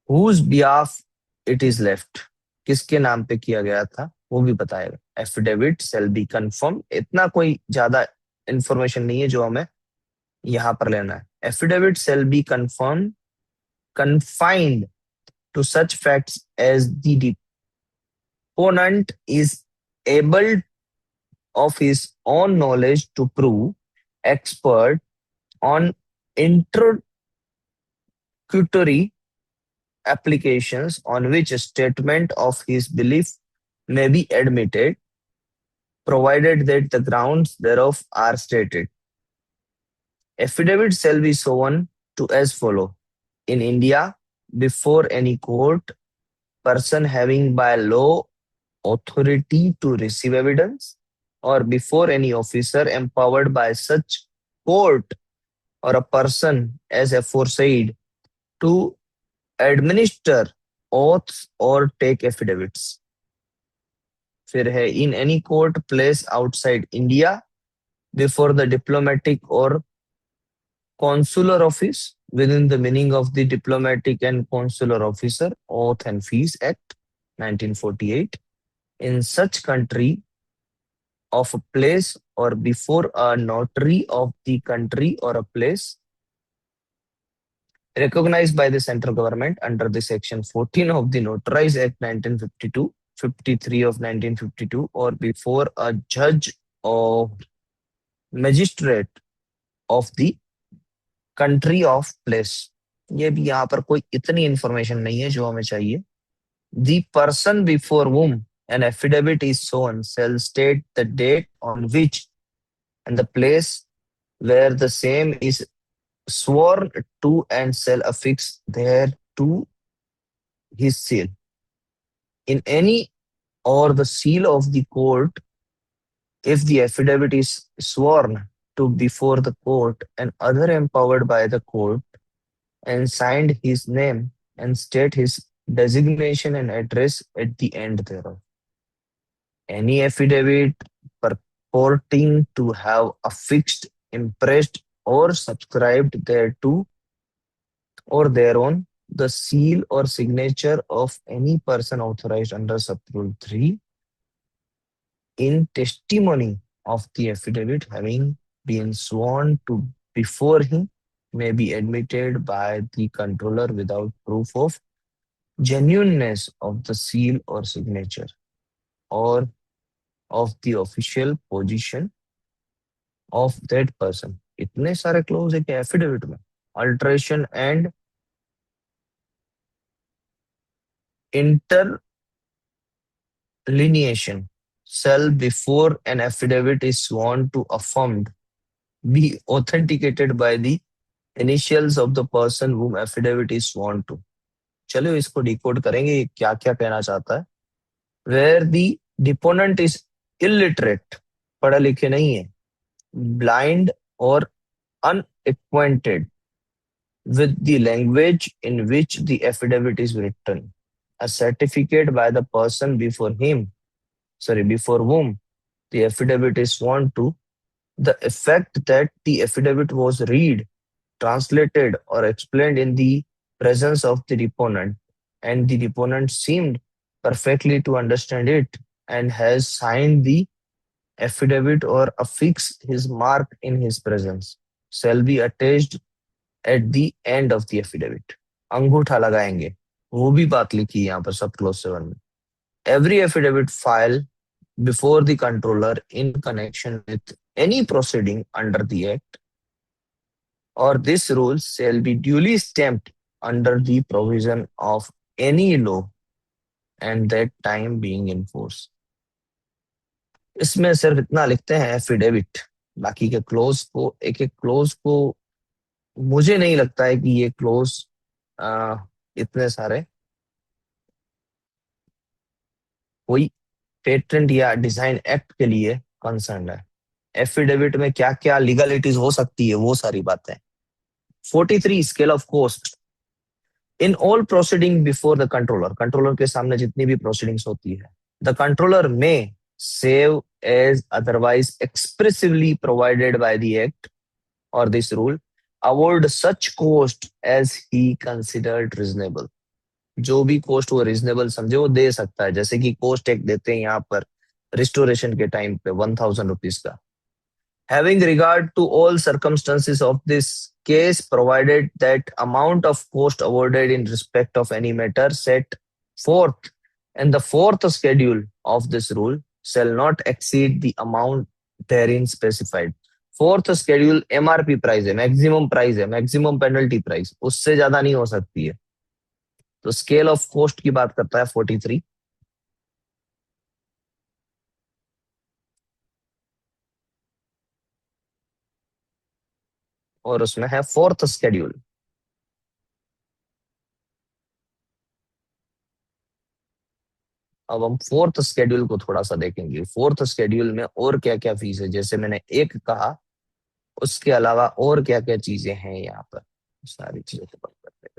whose behalf it is left. किसके नाम पे किया गया था वो भी बताएगा. Affidavit shall be confirmed. इतना कोई ज्यादा इंफॉर्मेशन नहीं है जो हमें यहाँ पर लेना है. Affidavit shall be confirmed, confined to such facts as the deponent is able of his own knowledge to prove, expert on interlocutory applications on which a statement of his belief may be admitted, provided that the grounds thereof are stated. Affidavit shall be sworn to as follow. In India, before any court, person having by law authority to receive evidence, or before any officer empowered by such court or a person as aforesaid to administer oaths or take affidavits. फिर है in any court place outside India, before the diplomatic or consular office within the meaning of the Diplomatic and Consular Officer Oath and Fees Act 1948, in such country of a place or before a notary of the country or a place recognized by the central government under the section 14 of the Notarized Act 1952, 53 of 1952, or before a judge or magistrate of the country of place. ये भी यहाँ पर कोई इतनी information नहीं है जो हमें चाहिए. The person before whom an affidavit is sworn shall state the date on which and the place where the same is sworn to and shall affix thereto his seal. In any or the seal of the court, if the affidavit is sworn to before the court and other empowered by the court, and signed his name and state his designation and address at the end thereof. Any affidavit purporting to have affixed, impressed, or subscribed thereto or thereon the seal or signature of any person authorized under Sub-Rule 3 in testimony of the affidavit having been sworn to before him may be admitted by the controller without proof of genuineness of the seal or signature or of the official position of that person. इतने सारे close है कि affidavit में. Alteration and interlineation shall before an affidavit is sworn to affirmed be authenticated by the initials of the person whom affidavit is sworn to. चलो इसको decode करेंगे ये क्या क्या कहना चाहता है. Where the deponent is illiterate, पढ़ा लिखे नहीं है, blind or unacquainted with the language in which the affidavit is written, a certificate by the person before whom the affidavit is sworn to, the effect that the affidavit was read, translated, or explained in the presence of the deponent, and the deponent seemed perfectly to understand it and has signed the affidavit or affixed his mark in his presence, shall be attached at the end of the affidavit. अंगूठा लगाएंगे, वो भी बात लिखी है यहाँ पर सब क्लोज 7 में. every affidavit filed before the controller in connection with any proceeding under the act or this rule shall be duly stamped under the provision of any law and that time being in force. इसमें सिर्फ इतना लिखते हैं affidavit, बाकी के close को, एक एक क्लोज को मुझे नहीं लगता है कि ये क्लोज इतने सारे कोई पेटेंट या डिजाइन एक्ट के लिए कंसर्न है। एफिडेविट में क्या क्या लीगलिटीज हो सकती है वो सारी बातें। 43 scale of cost in all proceeding before the controller, controller के सामने जितनी भी प्रोसीडिंग्स होती है, द कंट्रोलर में save as otherwise expressively provided by the act और this rule avoid such cost as he considered reasonable, जो भी कॉस्ट वो रीजनेबल समझे वो दे सकता है। जैसे कि कॉस्ट एक देते हैं यहाँ पर रिस्टोरेशन के टाइम पे 1000 रुपीज का। Having regard to all circumstances of this case, provided that amount of cost awarded in respect of any matter set forth in the fourth schedule of this rule shall not exceed the amount therein specified. Fourth schedule MRP price है, maximum penalty price, उससे ज्यादा नहीं हो सकती है। तो scale of cost की बात करता है 43। और उसमें है फोर्थ स्केड्यूल। अब हम फोर्थ स्केड्यूल को थोड़ा सा देखेंगे। फोर्थ स्केड्यूल में और क्या क्या फीस है, जैसे मैंने एक कहा उसके अलावा और क्या क्या चीजें हैं यहाँ पर, सारी चीजें को बात करते हैं।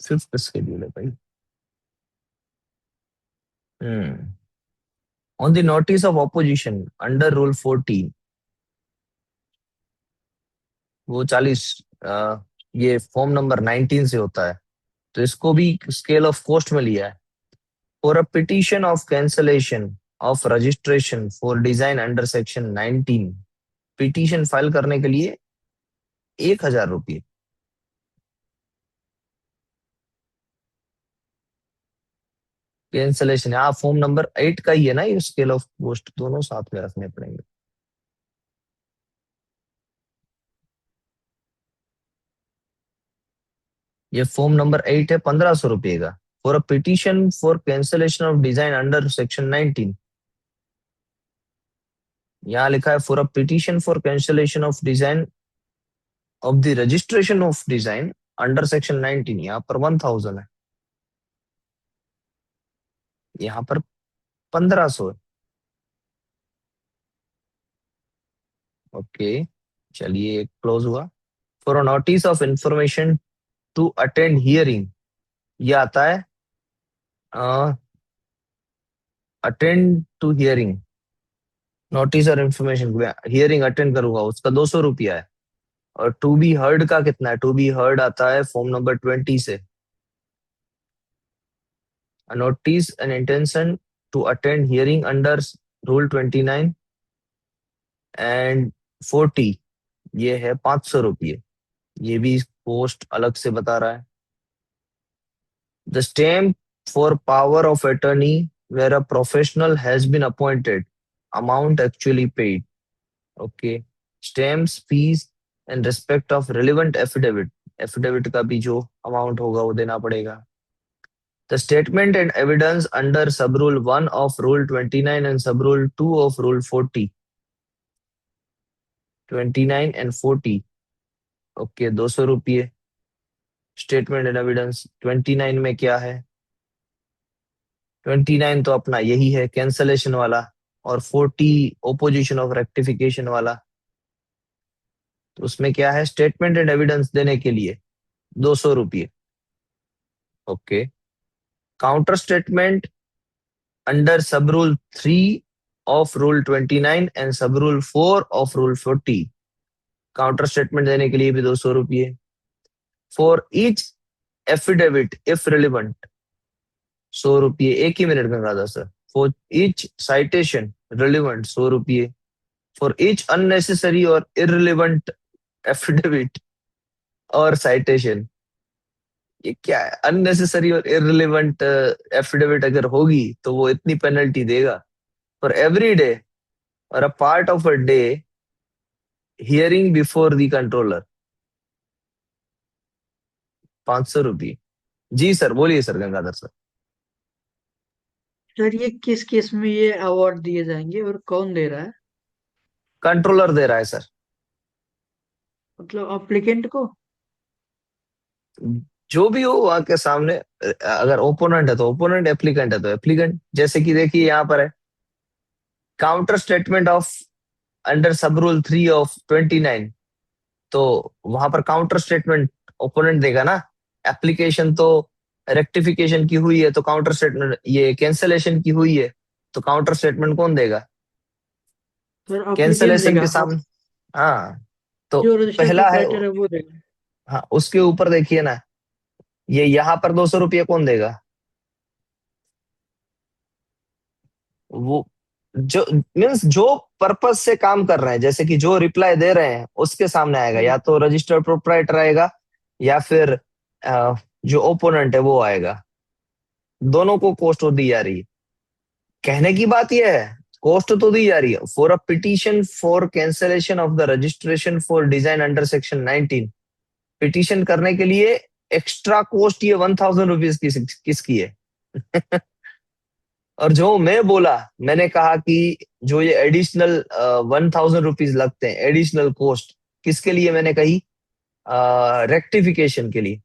फिफ्थ शेड्यूल है भाई। On the notice of opposition under rule 14, वो 40 ये फॉर्म नंबर 19 से होता है, तो इसको भी स्केल ऑफ कॉस्ट में लिया है। For a petition of cancellation of registration for design under section 19, petition file करने के लिए 1000 रुपये। कैंसलेशन हाँ फॉर्म नंबर 8 का ही है ना, ये स्केल ऑफ कॉस्ट दोनों साथ में रखने पड़ेंगे। ये फॉर्म नंबर 8 है 1500 रुपये का। For a petition for cancellation of design under section 19, यहाँ लिखा है for a petition for cancellation of design of the registration of design under section 19, यहाँ पर 1000 है, यहाँ पर 1500 है। ओके चलिए एक क्लोज हुआ। For a notice of information to attend hearing, ये आता है अटेंड टू हियरिंग, नोटिस और इंफॉर्मेशन हियरिंग अटेंड करूंगा उसका 200 रुपया है। और टू बी हर्ड का कितना है, टू बी हर्ड आता है फॉर्म नंबर 20 से। Notice an intention to attend hearing under rule 29 and 40, ये है 500 रुपये, ये भी पोस्ट अलग से बता रहा है। The stamp for power of attorney where a professional has been appointed, amount actually paid. Okay stamps fees in respect of relevant affidavit, affidavit का भी जो अमाउंट होगा वो देना पड़ेगा। The statement and evidence under sub rule 1 of rule 29 and sub rule 2 of rule 40, 29 and 40 okay 200 रुपये। Statement and evidence 29 में क्या है, 29 तो अपना यही है कैंसलेशन वाला, और 40 ओपोजिशन ऑफ रेक्टिफिकेशन वाला। तो उसमें क्या है, स्टेटमेंट एंड एविडेंस देने के लिए 200 रुपये। Okay counter statement under sub rule 3 of rule 29 and sub rule 4 of rule 40, counter statement देने के लिए भी 200 रुपये। For each affidavit if relevant 100 रुपये, एक ही मिनट Gangadhar sir. For each citation relevant 100 रुपये, फॉर ईच अननेसेसरी और इररिलेवेंट एफिडेविट और साइटेशन। ये क्या है, अननेसेसरी और इररिलेवेंट एफिडेविट अगर होगी तो वो इतनी पेनल्टी देगा। फॉर एवरी डे और a part of a day hearing before the controller 500 रुपये। जी सर, बोलिए सर गंगाधर सर। सर ये किस केस में ये अवार्ड दिए जाएंगे और कौन दे रहा है? कंट्रोलर दे रहा है सर। मतलब अप्लीकेंट को? जो भी हो वहां के सामने, अगर ओपोनेंट है तो ओपोनेंट, एप्लीकेंट है तो एप्लीकेंट। जैसे कि देखिए यहाँ पर है, counter statement of under sub rule 3 of 29। तो वहां पर काउंटर स्टेटमेंट ओपोनेंट देगा ना। एप्लीकेशन तो रेक्टिफिकेशन की हुई है तो काउंटर स्टेटमेंट, ये कैंसलेशन की हुई है तो काउंटर स्टेटमेंट कौन देगा? सर अप्लीकेंट कैंसलेशन देगा। के अब सामने। हाँ, तो जो रजिस्टर्ड पहला है। प्रोप्राइटर है वो देगा। हाँ, उसके ऊपर देखिए ना, ये यहाँ पर 200 रुपये कौन देगा? वो जो मीन्स जो पर्पस से काम कर रहे हैं, जैसे कि जो रिप्लाई दे रहे हैं उसके सामने आएगा, हम्म। या तो रजिस्टर्ड प्रोप्राइटर आएगा या फिर जो ओपोनेंट है वो आएगा। दोनों को कॉस्ट तो दी जा रही है। कहने की बात यह है, कॉस्ट तो दी जा रही है। For a petition for cancellation of the registration for design under section 19, petition करने के लिए एक्स्ट्रा कॉस्ट ये 1000 रुपीज किसकी है? और जो मैं बोला, मैंने कहा कि जो ये एडिशनल 1000 रुपीज लगते हैं एडिशनल कॉस्ट, किसके लिए मैंने कही? रेक्टिफिकेशन के लिए,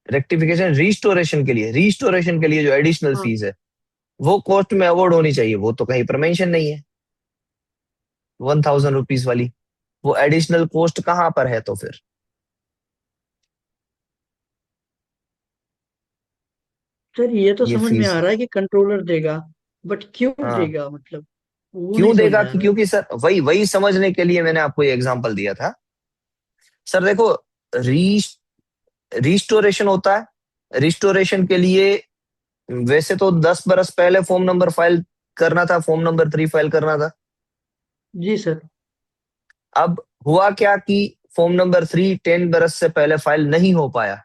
रेक्टिफिकेशन रिस्टोरेशन के लिए, रिस्टोरेशन के लिए जो एडिशनल हाँ। फीस है वो कॉस्ट में अवॉर्ड होनी चाहिए। वो तो कहीं पर मेंशन नहीं है 1000 रुपीज वाली। वो एडिशनल कॉस्ट कहाँ पर है तो फिर? सर ये तो ये समझ में फीस। आ रहा है कि कंट्रोलर देगा, बट क्यों हाँ, देगा मतलब? वो नहीं क्यों समझ देगा? में आ रहा है। क्योंकि सर वही वही समझने के लिए मैंने आपको ये एग्जांपल दिया था। सर देखो, रिस्टोरेशन होता है। रिस्टोरेशन के लिए वैसे तो 10 बरस पहले फॉर्म नंबर फाइल करना था, फॉर्म नंबर 3 फाइल करना था। जी सर। अब हुआ क्या कि फॉर्म नंबर 3 10 बरस से पहले फाइल नहीं हो पाया।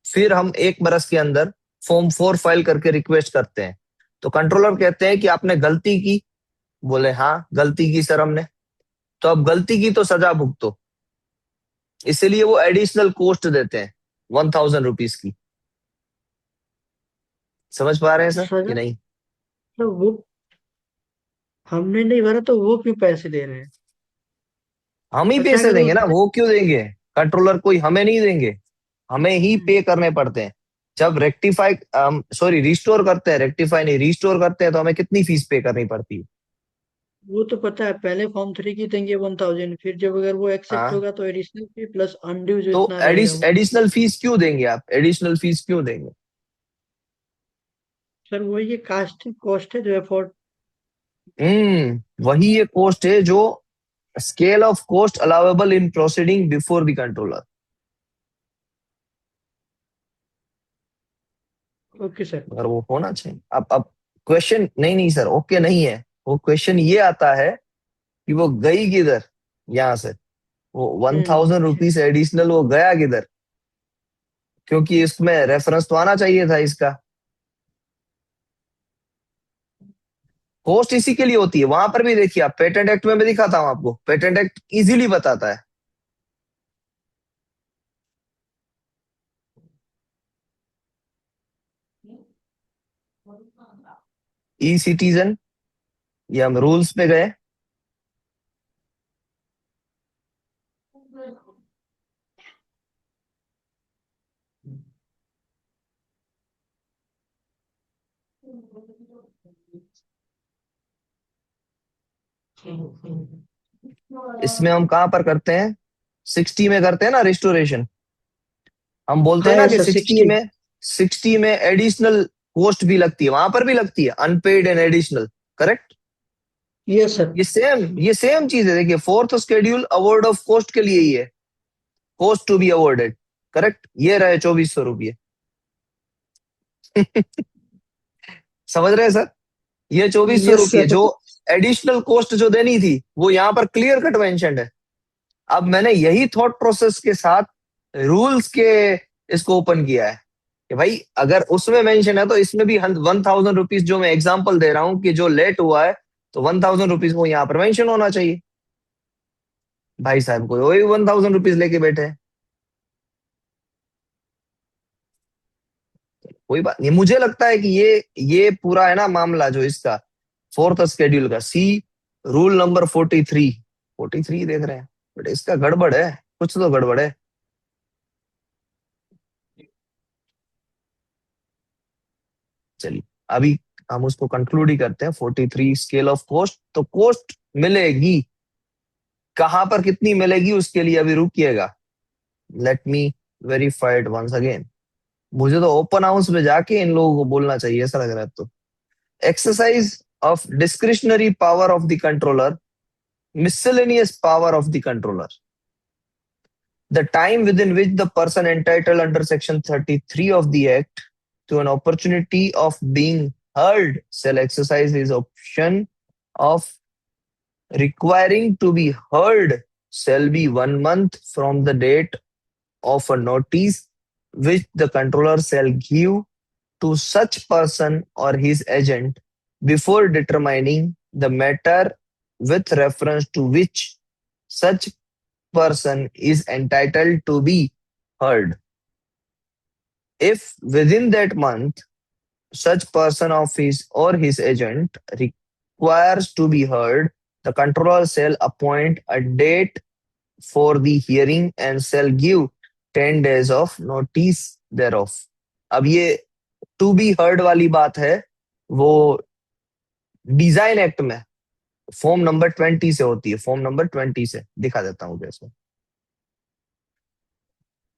फिर हम 1 बरस के अंदर फॉर्म 4 फाइल करके रिक्वेस्ट करते हैं, तो कंट्रोलर कहते हैं कि आपने गलती की। बोले हाँ गलती की सर हमने। तो अब गलती की तो सजा भुगतो, इसलिए वो एडिशनल कॉस्ट देते हैं 1000 रुपीज की। समझ पा रहे हैं सर कि सजा नहीं? मतलब वो हमने नहीं भरा तो वो क्यों पैसे दे रहे हैं? हम ही अच्छा पैसे अगर वो देंगे ना, वो क्यों देंगे? कंट्रोलर कोई हमें नहीं देंगे, हमें ही पे करने पड़ते हैं। जब रेक्टिफाई, सॉरी रिस्टोर करते हैं, रेक्टिफाई नहीं रिस्टोर करते हैं, तो हमें कितनी फीस पे करनी पड़ती है? वो तो पता है, पहले फॉर्म 3 की देंगे 1000, फिर जब अगर वो एक्सेप्ट हाँ, होगा तो एडिशनल फी प्लस अनड्यू जो तो इतना रहेगा वो। एडिशनल फीस क्यों देंगे आप? एडिशनल फीस क्यों देंगे? सर वो ये कास्ट कॉस्ट है जो एफोर्ड। वही ये कॉस्ट है जो scale of cost allowable in proceeding before the controller. Okay sir. अगर वो होना चाहिए। अब क्वेश्चन नहीं नहीं सर, ओके नहीं है। वो क्वेश्चन ये आता है कि वो गई किधर यहां से, वो वन थाउजेंड अच्छा। रुपीज एडिशनल वो गया किधर? क्योंकि इसमें रेफरेंस तो आना चाहिए था इसका। कॉस्ट इसी के लिए होती है। वहां पर भी देखिए, आप पेटेंट एक्ट में भी दिखाता हूं आपको, पेटेंट एक्ट इजीली बताता है। ई सिटीजन, ये हम रूल्स पे गए। इसमें हम कहाँ पर करते हैं? 60 में करते हैं ना रिस्टोरेशन। हम बोलते हाँ हैं ना यस कि सर 60 60। में, 60 में एडिशनल कॉस्ट भी लगती है, वहां पर भी लगती है unpaid and additional. Correct? Yes sir. ये सेम चीज है। देखिए, fourth schedule award of cost के लिए ही है, cost to be awarded. Correct, ये रहे 2400 रुपये। समझ रहे हैं सर? ये 2400 यस रुपये सर। जो एडिशनल कॉस्ट जो देनी थी वो यहाँ पर क्लियर कट मेंशन्ड है। अब मैंने यही थॉट प्रोसेस के साथ रूल्स के इसको ओपन किया है कि भाई अगर उसमें मेंशन है तो इसमें भी 1000 रुपीज जो मैं एग्जांपल दे रहा हूं कि जो लेट हुआ है तो 1000 रुपीज वो यहाँ पर मेंशन होना चाहिए। भाई साहब को वही 1000 रुपीज लेके बैठे हैं। कोई बात नहीं, मुझे लगता है कि ये पूरा है ना मामला जो इसका फोर्थ शेड्यूल का सी रूल नंबर 43 देख रहे हैं, बट इसका गड़बड़ है, कुछ तो गड़बड़ है। चलिए अभी हम उसको कंक्लूड ही करते हैं। 43 स्केल ऑफ कॉस्ट, तो कॉस्ट मिलेगी कहां पर, कितनी मिलेगी उसके लिए अभी रुकिएगा। Let me verify it once again. मुझे तो ओपन हाउस में जाके इन लोगों को बोलना चाहिए ऐसा लग रहा है। तो exercise of discretionary power of the controller, miscellaneous power of the controller. The time within which the person entitled under Section 33 of the Act to an opportunity of being heard shall exercise his option of requiring to be heard shall be 1 month from the date of a notice which the controller shall give to such person or his agent before determining the matter with reference to which such person is entitled to be heard. If within that month such person of his or his agent requires to be heard, the controller shall appoint a date for the hearing and shall give 10 days of notice thereof. अब ये to be heard वाली बात है, वो design act में form number 20 से होती है। फॉर्म नंबर 20 से दिखा देता हूं कैसे।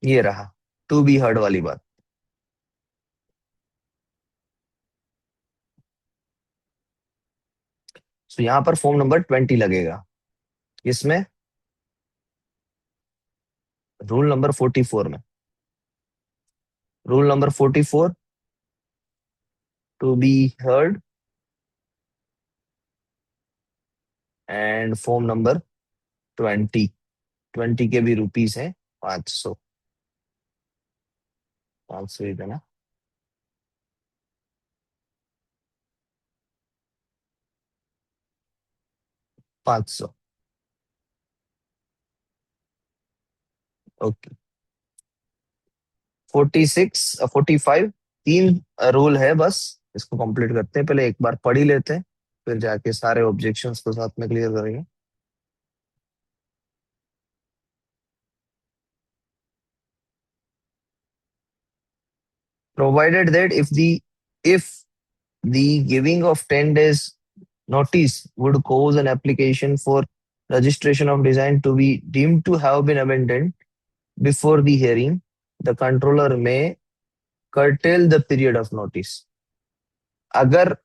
ये रहा टू बी हर्ड वाली बात। तो यहां पर फॉर्म नंबर 20 लगेगा। इसमें रूल नंबर 44 में, rule number 44 to be heard and form number 20 के भी रुपीस है 500। 500 ही देना। पाँच सौ। ओके। 45 तीन रूल है बस, इसको कंप्लीट करते हैं। पहले एक बार पढ़ ही लेते हैं, फिर जाके सारे ऑब्जेक्शंस को साथ में क्लियर करेंगे। Provided that if the giving of 10 days notice would cause an application for registration of design to be deemed to have been abandoned before the hearing, the controller may curtail the period of notice. अगर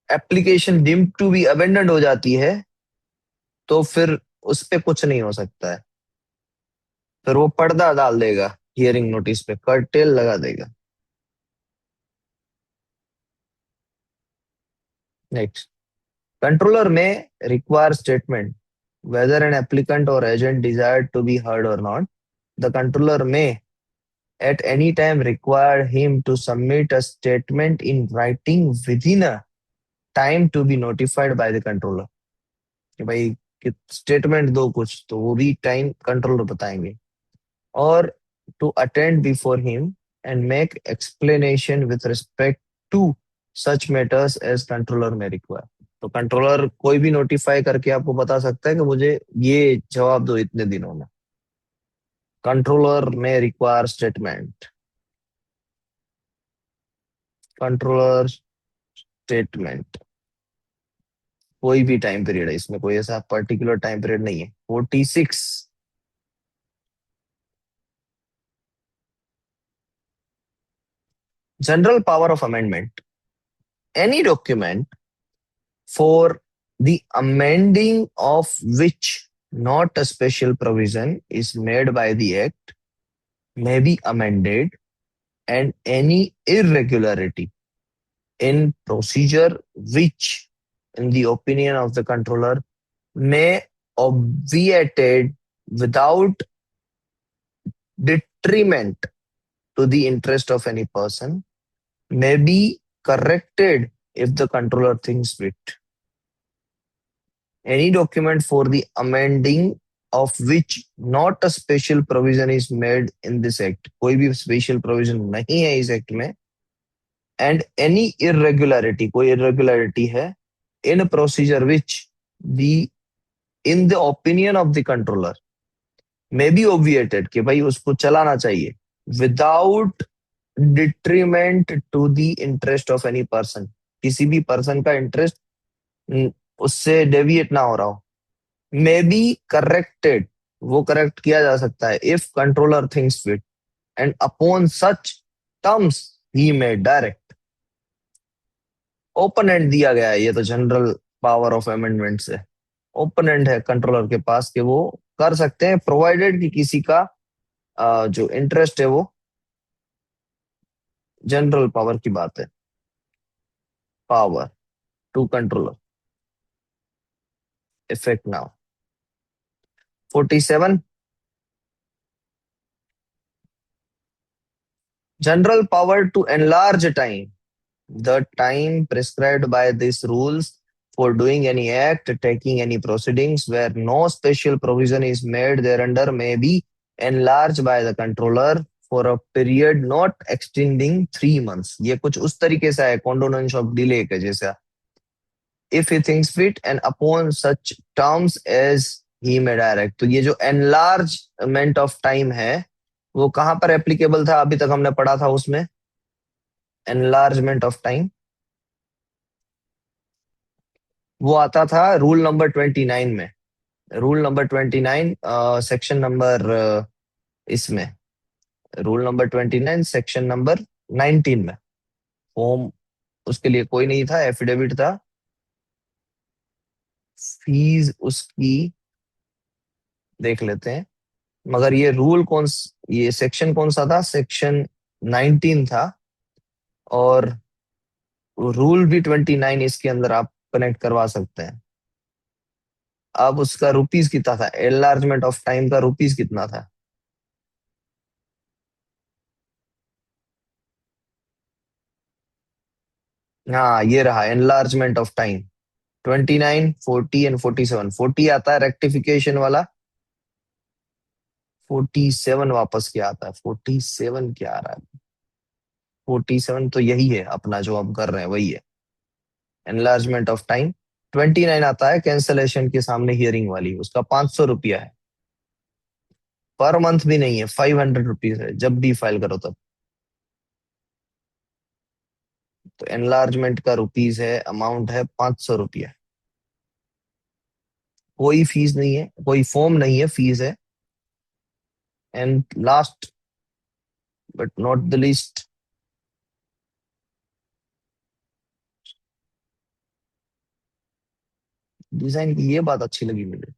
application deemed to be abandon हो जाती है तो फिर उस पे कुछ नहीं हो सकता है, फिर वो पर्दा डाल देगा हियरिंग नोटिस पे, कर्टेल लगा देगा। Next, controller may require statement whether an applicant or agent desired to be heard or not. The controller may at any time require him to submit a statement in writing within a time to be notified by the controller. कि भाई कि statement दो कुछ, तो वो भी time controller बताएंगे। और to attend before him and make explanation with respect to such matters as controller में रिक्वायर। तो कंट्रोलर कोई भी नोटिफाई करके आपको बता सकता है कि मुझे ये जवाब दो इतने दिनों में। कंट्रोलर में रिक्वायर स्टेटमेंट, कंट्रोलर स्टेटमेंट कोई भी टाइम पीरियड है, इसमें कोई ऐसा पर्टिकुलर टाइम पीरियड नहीं है। 46 general power of amendment, any document for the amending of which not a special provision is made by the act may be amended, and any irregularity in procedure which, in the opinion of the controller, may obviated without detriment to the interest of any person, may be corrected if the controller thinks fit. Any document for the amending of which not a special provision is made in this act, कोई भी special provision नहीं है इस act में, and any irregularity, कोई irregularity है in a procedure which the in the opinion of the controller may be obviated, कि भाई उसको चलाना चाहिए without detriment to the interest of any person, किसी भी person का interest उससे deviate ना हो रहा हो, may be corrected, वो करेक्ट किया जा सकता है if controller thinks fit, and upon such terms he may direct. Open and दिया गया है, ये तो जनरल पावर ऑफ अमेंडमेंट से ओपन एंड है कंट्रोलर के पास कि वो कर सकते हैं, प्रोवाइडेड कि किसी का जो इंटरेस्ट है वो, जनरल पावर की बात है, power to controller, effect now 47, general power to enlarge time, the time prescribed by these rules for doing any act, taking any proceedings where no special provision is made thereunder may be enlarged by the controller for a period not extending 3 months. ये कुछ उस तरीके से है condonance of delay के जैसा, if he thinks fit and upon such terms as he may direct. तो ये जो enlargement of time है वो कहां पर एप्लीकेबल था, अभी तक हमने पढ़ा था उसमें, एनलार्जमेंट ऑफ टाइम वो आता था रूल नंबर 29 में, रूल नंबर 29 सेक्शन नंबर इसमें रूल नंबर 29 सेक्शन नंबर 19 में, फॉर्म उसके लिए कोई नहीं था, एफिडेविट था, फीस उसकी देख लेते हैं, मगर ये रूल ये सेक्शन कौन सा था, सेक्शन 19 था, और रूल भी 29 इसके अंदर आप कनेक्ट करवा सकते हैं। अब उसका रुपीस कितना था, एनलार्जमेंट ऑफ टाइम का रुपीस कितना था, हाँ ये रहा एनलार्जमेंट ऑफ टाइम 29, 40 एंड 47। 40 आता है रेक्टिफिकेशन वाला, 47 वापस क्या आता है, 47 क्या आ रहा है, 47 तो यही है अपना जो हम कर रहे हैं वही है, एनलार्जमेंट ऑफ टाइम। 29 आता है कैंसलेशन के सामने हियरिंग वाली, उसका 500 रुपया है, पर मंथ भी नहीं है, 500 रुपीज है जब भी फाइल करो तब। तो एनलार्जमेंट का रुपीस है, अमाउंट है 500 रुपया, कोई फीस नहीं है, कोई फॉर्म नहीं है, फीस है। And last but not the least, design की ये बात अच्छी लगी मुझे,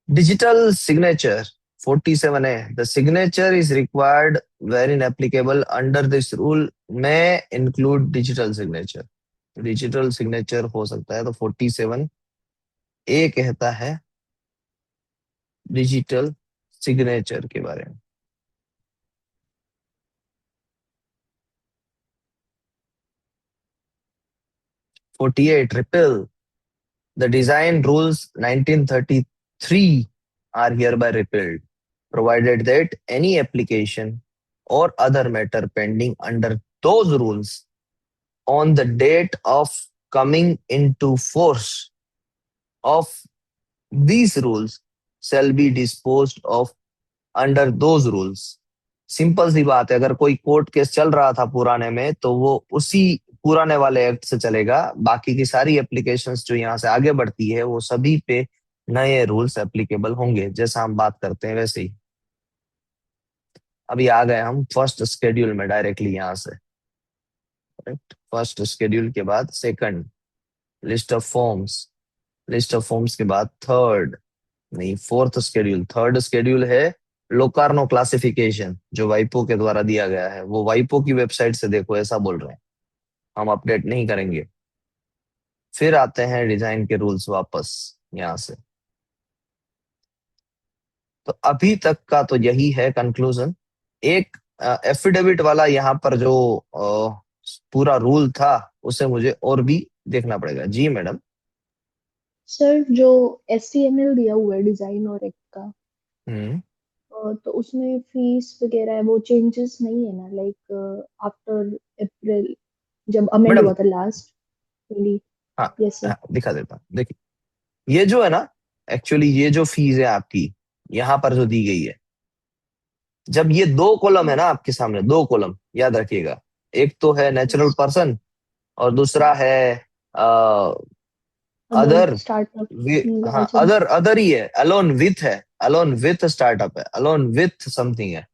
डिजिटल सिग्नेचर 47 है, the signature is required where in applicable under this rule में include digital signature, digital signature हो सकता है, तो 47 ए कहता है डिजिटल सिग्नेचर के बारे में। 48 repel, the design rules 1933 are hereby repealed, provided that any application or other matter pending under those rules on the date of coming into force of these rules shall be disposed of under those rules. Simple सी बात है, अगर कोई court case चल रहा था पुराने में तो वो उसी पुराने वाले एक्ट से चलेगा, बाकी की सारी एप्लीकेशंस जो यहाँ से आगे बढ़ती है वो सभी पे नए रूल्स एप्लीकेबल होंगे, जैसा हम बात करते हैं वैसे ही। अभी आ गए हम फर्स्ट स्केड्यूल में डायरेक्टली यहाँ से, फर्स्ट स्केड्यूल के बाद second, list of forms, list of forms के बाद थर्ड, नहीं फोर्थ स्केड्यूल, थर्ड स्केड्यूल है लोकार्नो क्लासिफिकेशन जो वाइपो के द्वारा दिया गया है, वो वाइपो की वेबसाइट से देखो, ऐसा बोल रहे हैं। हम अपडेट नहीं करेंगे। फिर आते हैं डिजाइन के रूल्स वापस यहाँ से। तो अभी तक का तो यही है कंक्लूजन। एक एफिडेविट वाला यहाँ पर जो पूरा रूल था, उसे मुझे और भी देखना पड़ेगा। जी मैडम। सर जो HTML दिया हुआ है डिजाइन और एक का, हम्म। तो उसमें फीस वगैरह है वो चेंजेस नहीं है ना, लाइक आफ्टर अप्रैल जब अमेंड मैडम, हुआ था लास्ट ट्वेंटी। हाँ, यस सर। हाँ, दिखा देता हूँ। देखिए, ये जो है ना, एक्चुअली ये जो फीस है आपकी यहाँ पर जो दी गई है, जब ये दो कॉलम है ना आपके सामने, दो कॉलम याद रखिएगा। एक तो है नेचुरल यस। पर्सन, और दूसरा है अदर अदर। स्टार्टअप। हाँ, अच्छा। अदर अदर ही है, अलोन विथ है, अलोन विथ स्टार्टअप है, अलोन विथ समथिंग है।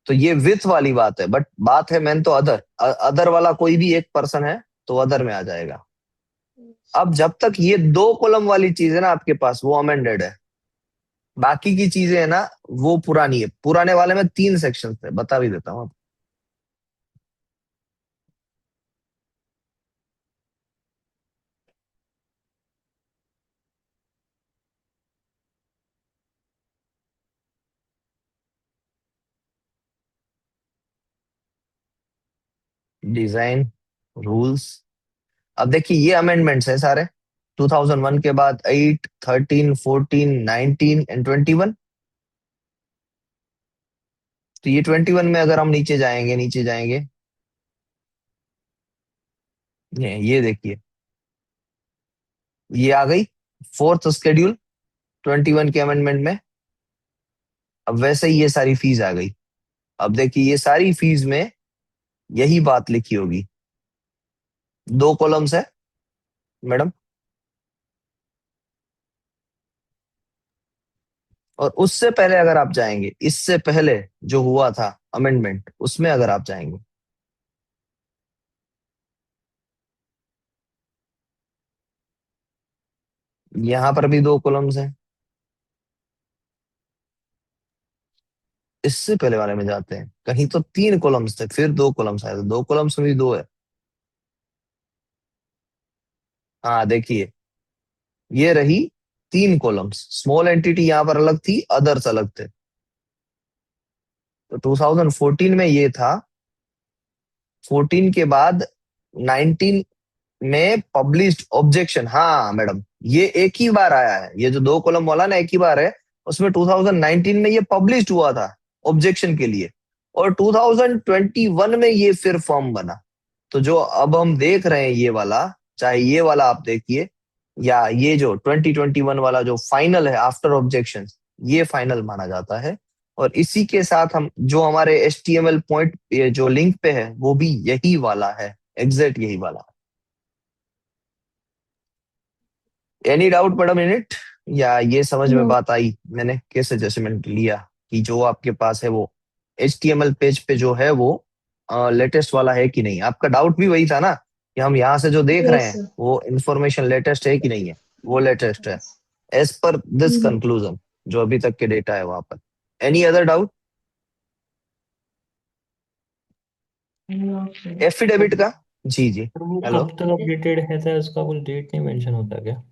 तो ये विथ वाली बात है, बट बात है मेन तो अदर। अदर वाला कोई भी एक पर्सन है तो अदर में आ जाएगा। अब जब तक ये दो कॉलम वाली चीज है ना आपके पास, वो अमेंडेड है। बाकी की चीजें है ना, वो पुरानी है। पुराने वाले में 3 सेक्शन थे, बता भी देता हूँ। Design rules. अब देखिए, ये अमेंडमेंट्स है सारे। 2001 के बाद 8, 13, 14, 19 एंड 21। तो ये 21 में अगर हम नीचे जाएंगे, नीचे जाएंगे, ये देखिए, ये आ गई फोर्थ शेड्यूल 21 के अमेंडमेंट में। अब वैसे ही ये सारी फीस आ गई। अब देखिए, ये सारी फीस में यही बात लिखी होगी। दो कॉलम्स है मैडम, और उससे पहले अगर आप जाएंगे, इससे पहले जो हुआ था अमेंडमेंट, उसमें अगर आप जाएंगे, यहां पर भी दो कॉलम्स हैं। इससे पहले वाले में जाते हैं, कहीं तो 3 कॉलम्स थे, फिर 2 कॉलम्स आए, तो 2 कॉलम्स में भी दो है। हाँ देखिए, ये रही 3 कॉलम्स। स्मॉल एंटिटी यहाँ पर अलग थी, अदर्स अलग थे। तो 2014 में ये था। 14 के बाद 19 में पब्लिश्ड ऑब्जेक्शन। हाँ मैडम, ये एक ही बार आया है, ये जो 2 कॉलम वाला ना, एक ही बार है। उसमें 2019 में ये पब्लिश्ड हुआ था ऑब्जेक्शन के लिए, और 2021 में ये फिर फॉर्म बना। तो जो अब हम देख रहे हैं ये वाला, चाहे ये वाला आप देखिए, या ये जो 2021 वाला जो फाइनल है आफ्टर ऑब्जेक्शन, ये फाइनल माना जाता है। और इसी के साथ हम जो हमारे HTML पॉइंट ये जो लिंक पे है, वो भी यही वाला है, एग्जैक्ट यही वाला। Any doubt madam in it, या ये समझ में नो। बात आई मैंने कैसे जजमेंट लिया कि जो आपके पास है वो HTML पेज पे जो है वो लेटेस्ट वाला है कि नहीं? आपका डाउट भी वही था ना, कि हम यहाँ से जो देख रहे यस हैं सर। वो इंफॉर्मेशन लेटेस्ट है कि नहीं है? वो लेटेस्ट है, एज पर दिस कंक्लूजन, जो अभी तक के डेटा है वहां पर। Any other doubt? एफिडेविट का। जी जी। सर वो हेलो कब तक अपडेटेड है सर, उसका कुछ डेट नहीं मेंशन होता क्या?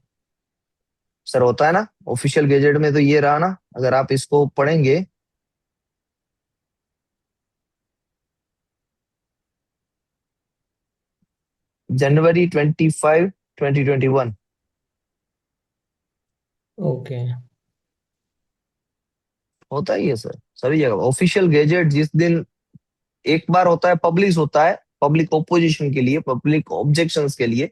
सर, होता है ना ऑफिशियल गैजेट में, तो ये रहा ना, अगर आप इसको पढ़ेंगे। January 25, 2021। ओके। होता ही है सर, सभी जगह ऑफिशियल गैजेट जिस दिन एक बार होता है, पब्लिश होता है पब्लिक ओपोजिशन के लिए, पब्लिक ऑब्जेक्शंस के लिए।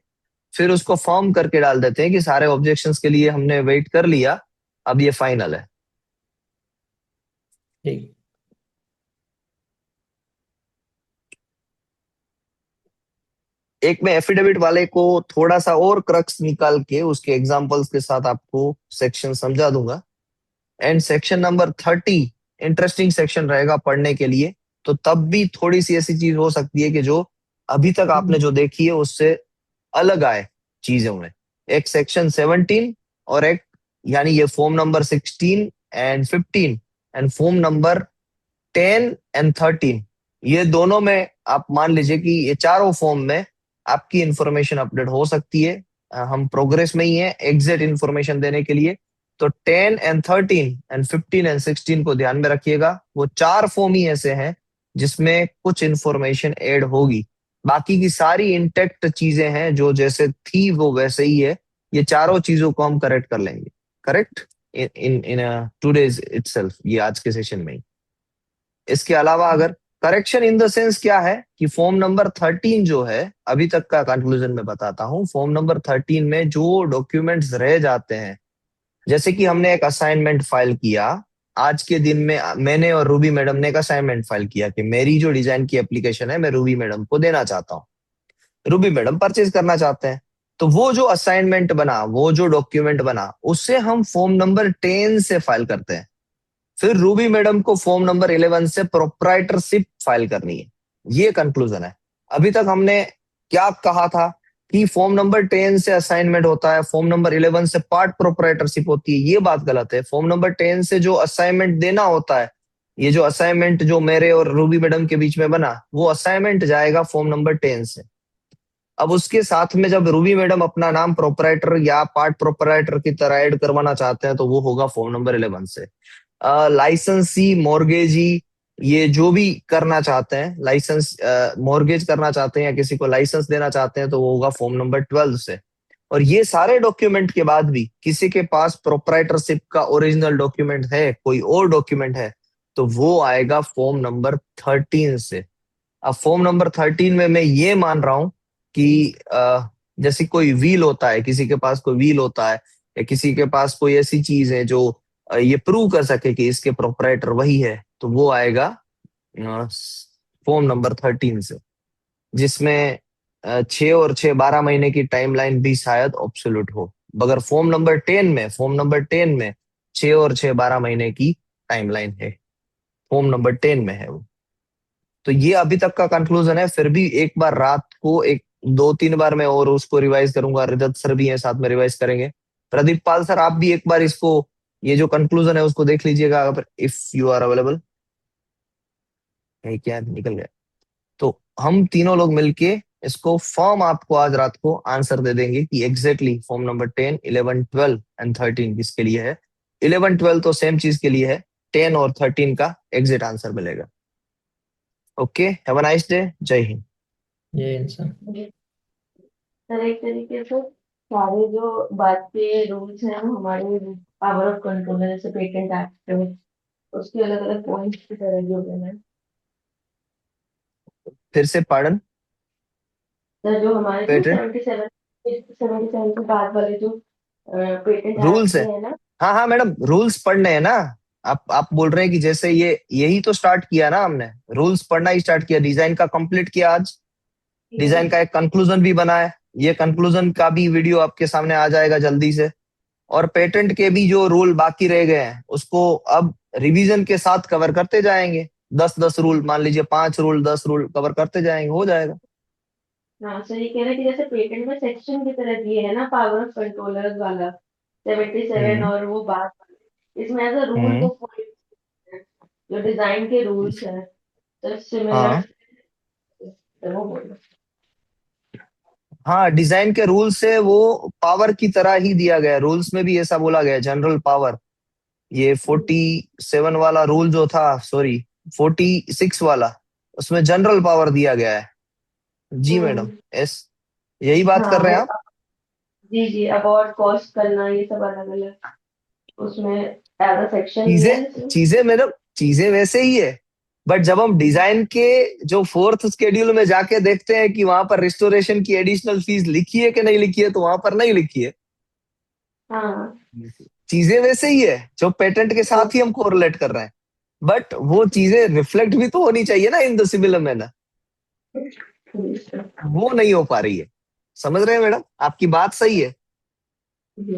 फिर उसको फॉर्म करके डाल देते हैं कि सारे ऑब्जेक्शंस के लिए हमने वेट कर लिया, अब ये फाइनल है। ठीक। एक मैं एफिडेविट वाले को थोड़ा सा और क्रक्स निकाल के उसके एग्जांपल्स के साथ आपको सेक्शन समझा दूंगा। And section number 30 interesting section रहेगा पढ़ने के लिए। तो तब भी थोड़ी सी ऐसी चीज हो सकती है कि जो अभी तक आपने जो देखी है उससे अलग आए चीजों में। एक सेक्शन 17, और एक, यानी ये form number 16 and 15 and form number 10 and 13, ये दोनों में आप मान लीजिए कि ये चारों फॉर्म में आपकी इंफॉर्मेशन अपडेट हो सकती है। हम प्रोग्रेस में ही है एग्जैक्ट इंफॉर्मेशन देने के लिए। तो 10 एंड 13 एंड 15 एंड 16 को ध्यान में रखिएगा। वो चार फॉर्म ही ऐसे हैं जिसमें कुछ इंफॉर्मेशन ऐड होगी, बाकी की सारी इंटेक्ट चीजें हैं जो जैसे थी वो वैसे ही है। ये चारों चीजों को हम करेक्ट कर लेंगे, correct in in today's itself, ये आज के सेशन में ही। इसके अलावा अगर करेक्शन इन द सेंस क्या है कि फॉर्म नंबर 13 जो है, अभी तक का कंक्लूजन में बताता हूं। फॉर्म नंबर 13 में जो डॉक्यूमेंट्स रह जाते हैं, जैसे कि हमने एक असाइनमेंट फाइल किया आज के दिन में, मैंने और रूबी मैडम ने एक असाइनमेंट फाइल किया कि मेरी जो डिजाइन की एप्लीकेशन है मैं रूबी मैडम को देना चाहता हूँ, रूबी मैडम परचेज करना चाहते हैं। तो वो जो असाइनमेंट बना, वो जो डॉक्यूमेंट बना, उससे हम फॉर्म नंबर 10 से फाइल करते हैं। फिर रूबी मैडम को फॉर्म नंबर 11 से प्रोप्राइटरशिप फाइल करनी है। ये कंक्लूजन है। अभी तक हमने क्या कहा था कि फॉर्म नंबर 10 से असाइनमेंट होता है, फॉर्म नंबर 11 से पार्ट प्रोप्राइटरशिप होती है। ये बात गलत है। फॉर्म नंबर 10 से जो असाइनमेंट देना होता है, ये जो असाइनमेंट जो मेरे और रूबी मैडम के बीच में बना, वो असाइनमेंट जाएगा फॉर्म नंबर 10 से। अब उसके साथ में जब रूबी मैडम अपना नाम प्रोप्राइटर या पार्ट प्रोप्राइटर की तरह ऐड करवाना चाहते हैं तो वो होगा फॉर्म नंबर 11 से। लाइसेंसी, मॉर्गेजी, ये जो भी करना चाहते हैं, लाइसेंस मॉर्गेज करना चाहते हैं या किसी को लाइसेंस देना चाहते हैं तो वो होगा फॉर्म नंबर 12 से। और ये सारे डॉक्यूमेंट के बाद भी किसी के पास प्रोप्राइटरशिप का ओरिजिनल डॉक्यूमेंट है, कोई और डॉक्यूमेंट है, तो वो आएगा फॉर्म नंबर 13 से। अब फॉर्म नंबर 13 में मैं ये मान रहा हूं कि जैसे कोई व्हील होता है, किसी के पास कोई व्हील होता है या किसी के पास कोई ऐसी चीज है जो ये प्रूव कर सके कि इसके प्रोप्राइटर वही है, तो वो आएगा फॉर्म नंबर 13 से, जिसमें 6 और 6 12 महीने की टाइमलाइन भी शायद ऑब्सोल्यूट हो। मगर फॉर्म नंबर 10 में 6 और 6 12 महीने की टाइमलाइन है, फॉर्म नंबर 10 में है वो। तो ये अभी तक का कंक्लूजन है। फिर भी एक बार रात को एक 2-3 बार मैं और उसको रिवाइज करूंगा। रजत सर भी हैं साथ में, रिवाइज करेंगे। प्रदीप पाल सर आप भी एक बार इसको, ये जो कंक्लूजन है उसको देख लीजिएगा अगर, इफ यू आर अवेलेबल। क्या निकल गया? तो हम तीनों लोग मिलके इसको फॉर्म आपको आज रात को आंसर दे देंगे कि एग्जैक्टली फॉर्म नंबर 10, 11, 12 एंड 13 किसके लिए है। 11 12 तो सेम चीज के लिए है, 10 और 13 का एग्जैक्ट आंसर मिलेगा। Okay, have a nice day. जय हिंद। ये इंसान सर एक तरीके से सारे जो बात के रूल्स हैं वो हमारे पावर ऑफ कंट्रोल है, जैसे पेटेंट एक्ट में उसके अलग अलग पॉइंट्स की तरह जो है। फिर से पार्डन। सर जो हमारे जो पेटेंट 77 के बाद वाले जो पेटेंट एक्ट रूल्स है। में है ना। हाँ हाँ मैडम, रूल्स पढ़ने हैं ना। आप बोल रहे हैं कि जैसे ये यही तो स्टार्ट किया ना हमने, रूल्स पढ़ना ही स्टार्ट किया, डिजाइन का कंप्लीट किया आज, डिजाइन का एक कंक्लूजन भी बना है। ये कंक्लूजन का भी वीडियो आपके सामने आ जाएगा जल्दी से। और पेटेंट के भी जो रूल बाकी रह गए हैं उसको अब रिवीजन के साथ कवर करते जाएंगे। 10-10 रूल, मान लीजिए 5 रूल 10 रूल कवर करते जाएंगे, हो जाएगा। हाँ सर ये कह रहे हैं कि जैसे पेटेंट में सेक्शन की तरह दिए है ना पावर ऑफ कंट्रोलर्स वाला 77 हम्म और वो बात इसमें एज अ रूल हम्म। वो पॉइंट जो डिजाइन के रूल्स हैं तो सिमिलर हाँ वो बोलो। हाँ, डिजाइन के रूल से वो पावर की तरह ही दिया गया है। रूल्स में भी ऐसा बोला गया है, जनरल पावर। ये 47 वाला रूल जो था, सॉरी 46 वाला, उसमें जनरल पावर दिया गया है। जी मैडम, हम्म। यस, यही बात हाँ कर रहे वो हैं आप। जी जी अबाउट कॉस्ट करना ये सब अलग अलग उसमें एज अ सेक्शन ही चीजें है इसमें। चीजें मैडम, चीजें वैसे ही है। बट जब हम डिजाइन के जो 4th शेड्यूल में जाके देखते हैं कि वहां पर रिस्टोरेशन की एडिशनल फीस लिखी है कि नहीं लिखी है, तो वहां पर नहीं लिखी है। हाँ चीजें वैसे ही है जो पेटेंट के साथ ही हम कोरिलेट कर रहे हैं। बट वो चीजें रिफ्लेक्ट भी तो होनी चाहिए ना इन द सिमिलर मैनर, वो नहीं हो पा रही है। समझ रहे हैं मैडम, आपकी बात सही है,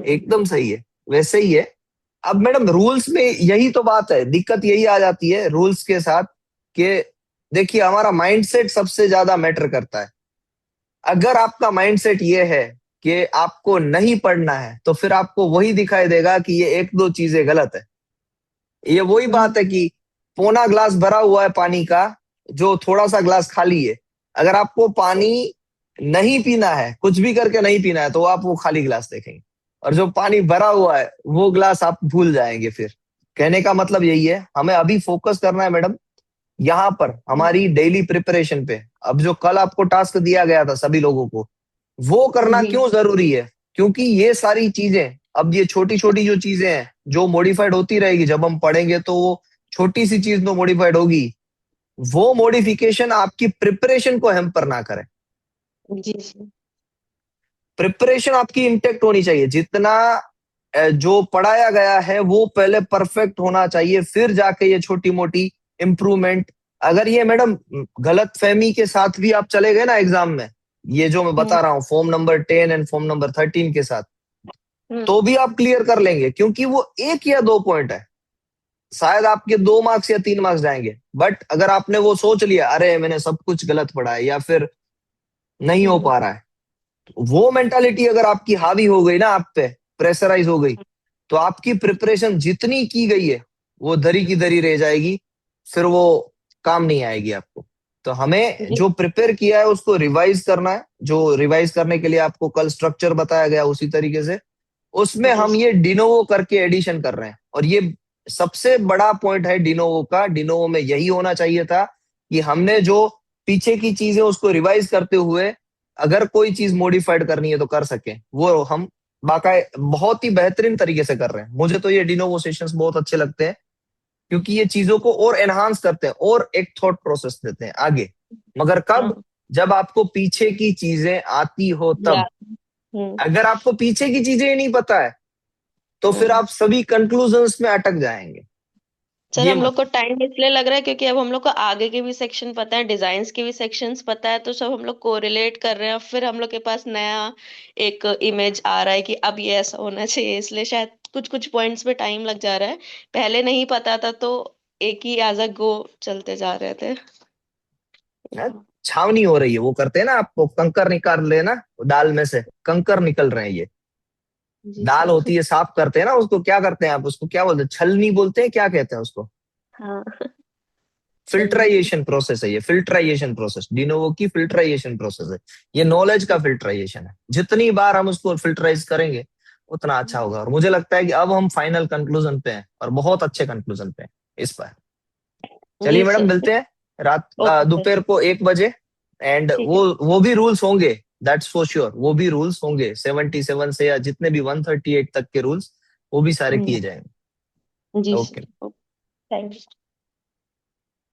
एकदम सही है, वैसे ही है। अब मैडम रूल्स में यही तो बात है, दिक्कत यही आ जाती है रूल्स के साथ कि देखिए हमारा माइंडसेट सबसे ज्यादा मैटर करता है। अगर आपका माइंडसेट ये है कि आपको नहीं पढ़ना है तो फिर आपको वही दिखाई देगा कि ये 1-2 चीजें गलत है। ये वही बात है कि पौना ग्लास भरा हुआ है पानी का, जो थोड़ा सा ग्लास खाली है। अगर आपको पानी नहीं पीना है, कुछ भी करके नहीं पीना है, तो आप वो खाली ग्लास देखेंगे, और जो पानी भरा हुआ है वो ग्लास आप भूल जाएंगे। फिर कहने का मतलब यही है, हमें अभी फोकस करना है मैडम यहाँ पर हमारी डेली प्रिपरेशन पे। अब जो कल आपको टास्क दिया गया था सभी लोगों को, वो करना जी क्यों जरूरी है? क्योंकि ये सारी चीजें, अब ये छोटी छोटी जो चीजें हैं जो मॉडिफाइड होती रहेगी, जब हम पढ़ेंगे तो वो छोटी सी चीज तो मॉडिफाइड होगी, वो मॉडिफिकेशन आपकी प्रिपरेशन को हैम्पर ना करे। जी जी प्रिपरेशन आपकी इंटेक्ट होनी चाहिए। जितना जो पढ़ाया गया है वो पहले परफेक्ट होना चाहिए, फिर जाके ये छोटी मोटी इम्प्रूवमेंट। अगर ये मैडम गलत फहमी के साथ भी आप चले गए ना एग्जाम में, ये जो मैं बता रहा हूँ form number 10 and form number 13 के साथ, तो भी आप क्लियर कर लेंगे, क्योंकि वो 1 या 2 पॉइंट है। शायद आपके 2 मार्क्स या 3 मार्क्स जाएंगे, बट अगर आपने वो सोच लिया अरे मैंने सब कुछ गलत पढ़ा है या फिर नहीं हो पा रहा है, वो मेंटालिटी अगर आपकी हावी हो गई ना आप पे, प्रेशराइज हो गई, तो आपकी प्रिपरेशन जितनी की गई है वो दरी की दरी रह जाएगी, फिर वो काम नहीं आएगी आपको। तो हमें जो प्रिपेयर किया है उसको रिवाइज करना है। जो रिवाइज करने के लिए आपको कल स्ट्रक्चर बताया गया उसी तरीके से, उसमें हम ये डिनोवो करके एडिशन कर रहे हैं। और ये सबसे बड़ा पॉइंट है डिनोवो का। डिनोवो में यही होना चाहिए था कि हमने जो पीछे की चीजें उसको रिवाइज करते हुए अगर कोई चीज मॉडिफाइड करनी है तो कर सके, वो हम बाकाय बहुत ही बेहतरीन तरीके से कर रहे हैं। मुझे तो ये डिनोवो सेशंस बहुत अच्छे लगते हैं, क्योंकि ये चीजों को और एनहांस करते हैं और एक थॉट प्रोसेस देते हैं आगे। मगर कब? जब आपको पीछे की चीजें आती हो तब। अगर आपको पीछे की चीजें ही नहीं पता है तो फिर आप सभी कंक्लूजन्स में अटक जाएंगे। सर ये हम लोग मत को टाइम इसलिए लग रहा है क्योंकि अब हम लोग को आगे के भी सेक्शन पता है, डिजाइन्स के भी सेक्शंस पता है, तो सब हम लोग कोरिलेट कर रहे हैं। फिर हम लोग के पास नया एक इमेज आ रहा है कि अब ये ऐसा होना चाहिए, इसलिए शायद कुछ कुछ पॉइंट्स पे टाइम लग जा रहा है। पहले नहीं पता था तो एक ही एज अ गो चलते जा रहे थे। छावनी हो रही है, वो करते हैं ना, आपको कंकर निकाल लेना दाल में से, कंकर निकल रहे हैं। ये जी दाल सर। होती है, साफ करते हैं ना उसको, क्या करते हैं आप उसको, क्या बोलते हैं, छलनी बोलते हैं, क्या कहते हैं उसको? हाँ फिल्ट्राइजेशन प्रोसेस है ये, फिल्ट्राइजेशन प्रोसेस, डिनोवो की फिल्ट्राइजेशन प्रोसेस है। ये नॉलेज का फिल्ट्राइजेशन है। जितनी बार हम उसको फिल्टराइज करेंगे उतना अच्छा होगा। और मुझे लगता है कि अब हम फाइनल कंक्लूजन पे हैं, और बहुत अच्छे कंक्लूजन पे हैं इस पर। चलिए जी मैडम, सर। मिलते हैं रात ओके सर। दोपहर को 1 बजे। एंड ठीक है। वो भी रूल्स होंगे, दैट्स फॉर श्योर। वो भी रूल्स होंगे 77 से, या जितने भी 138 तक के रूल्स, वो भी सारे किए जाएंगे। जी ओके। सर। Thank you.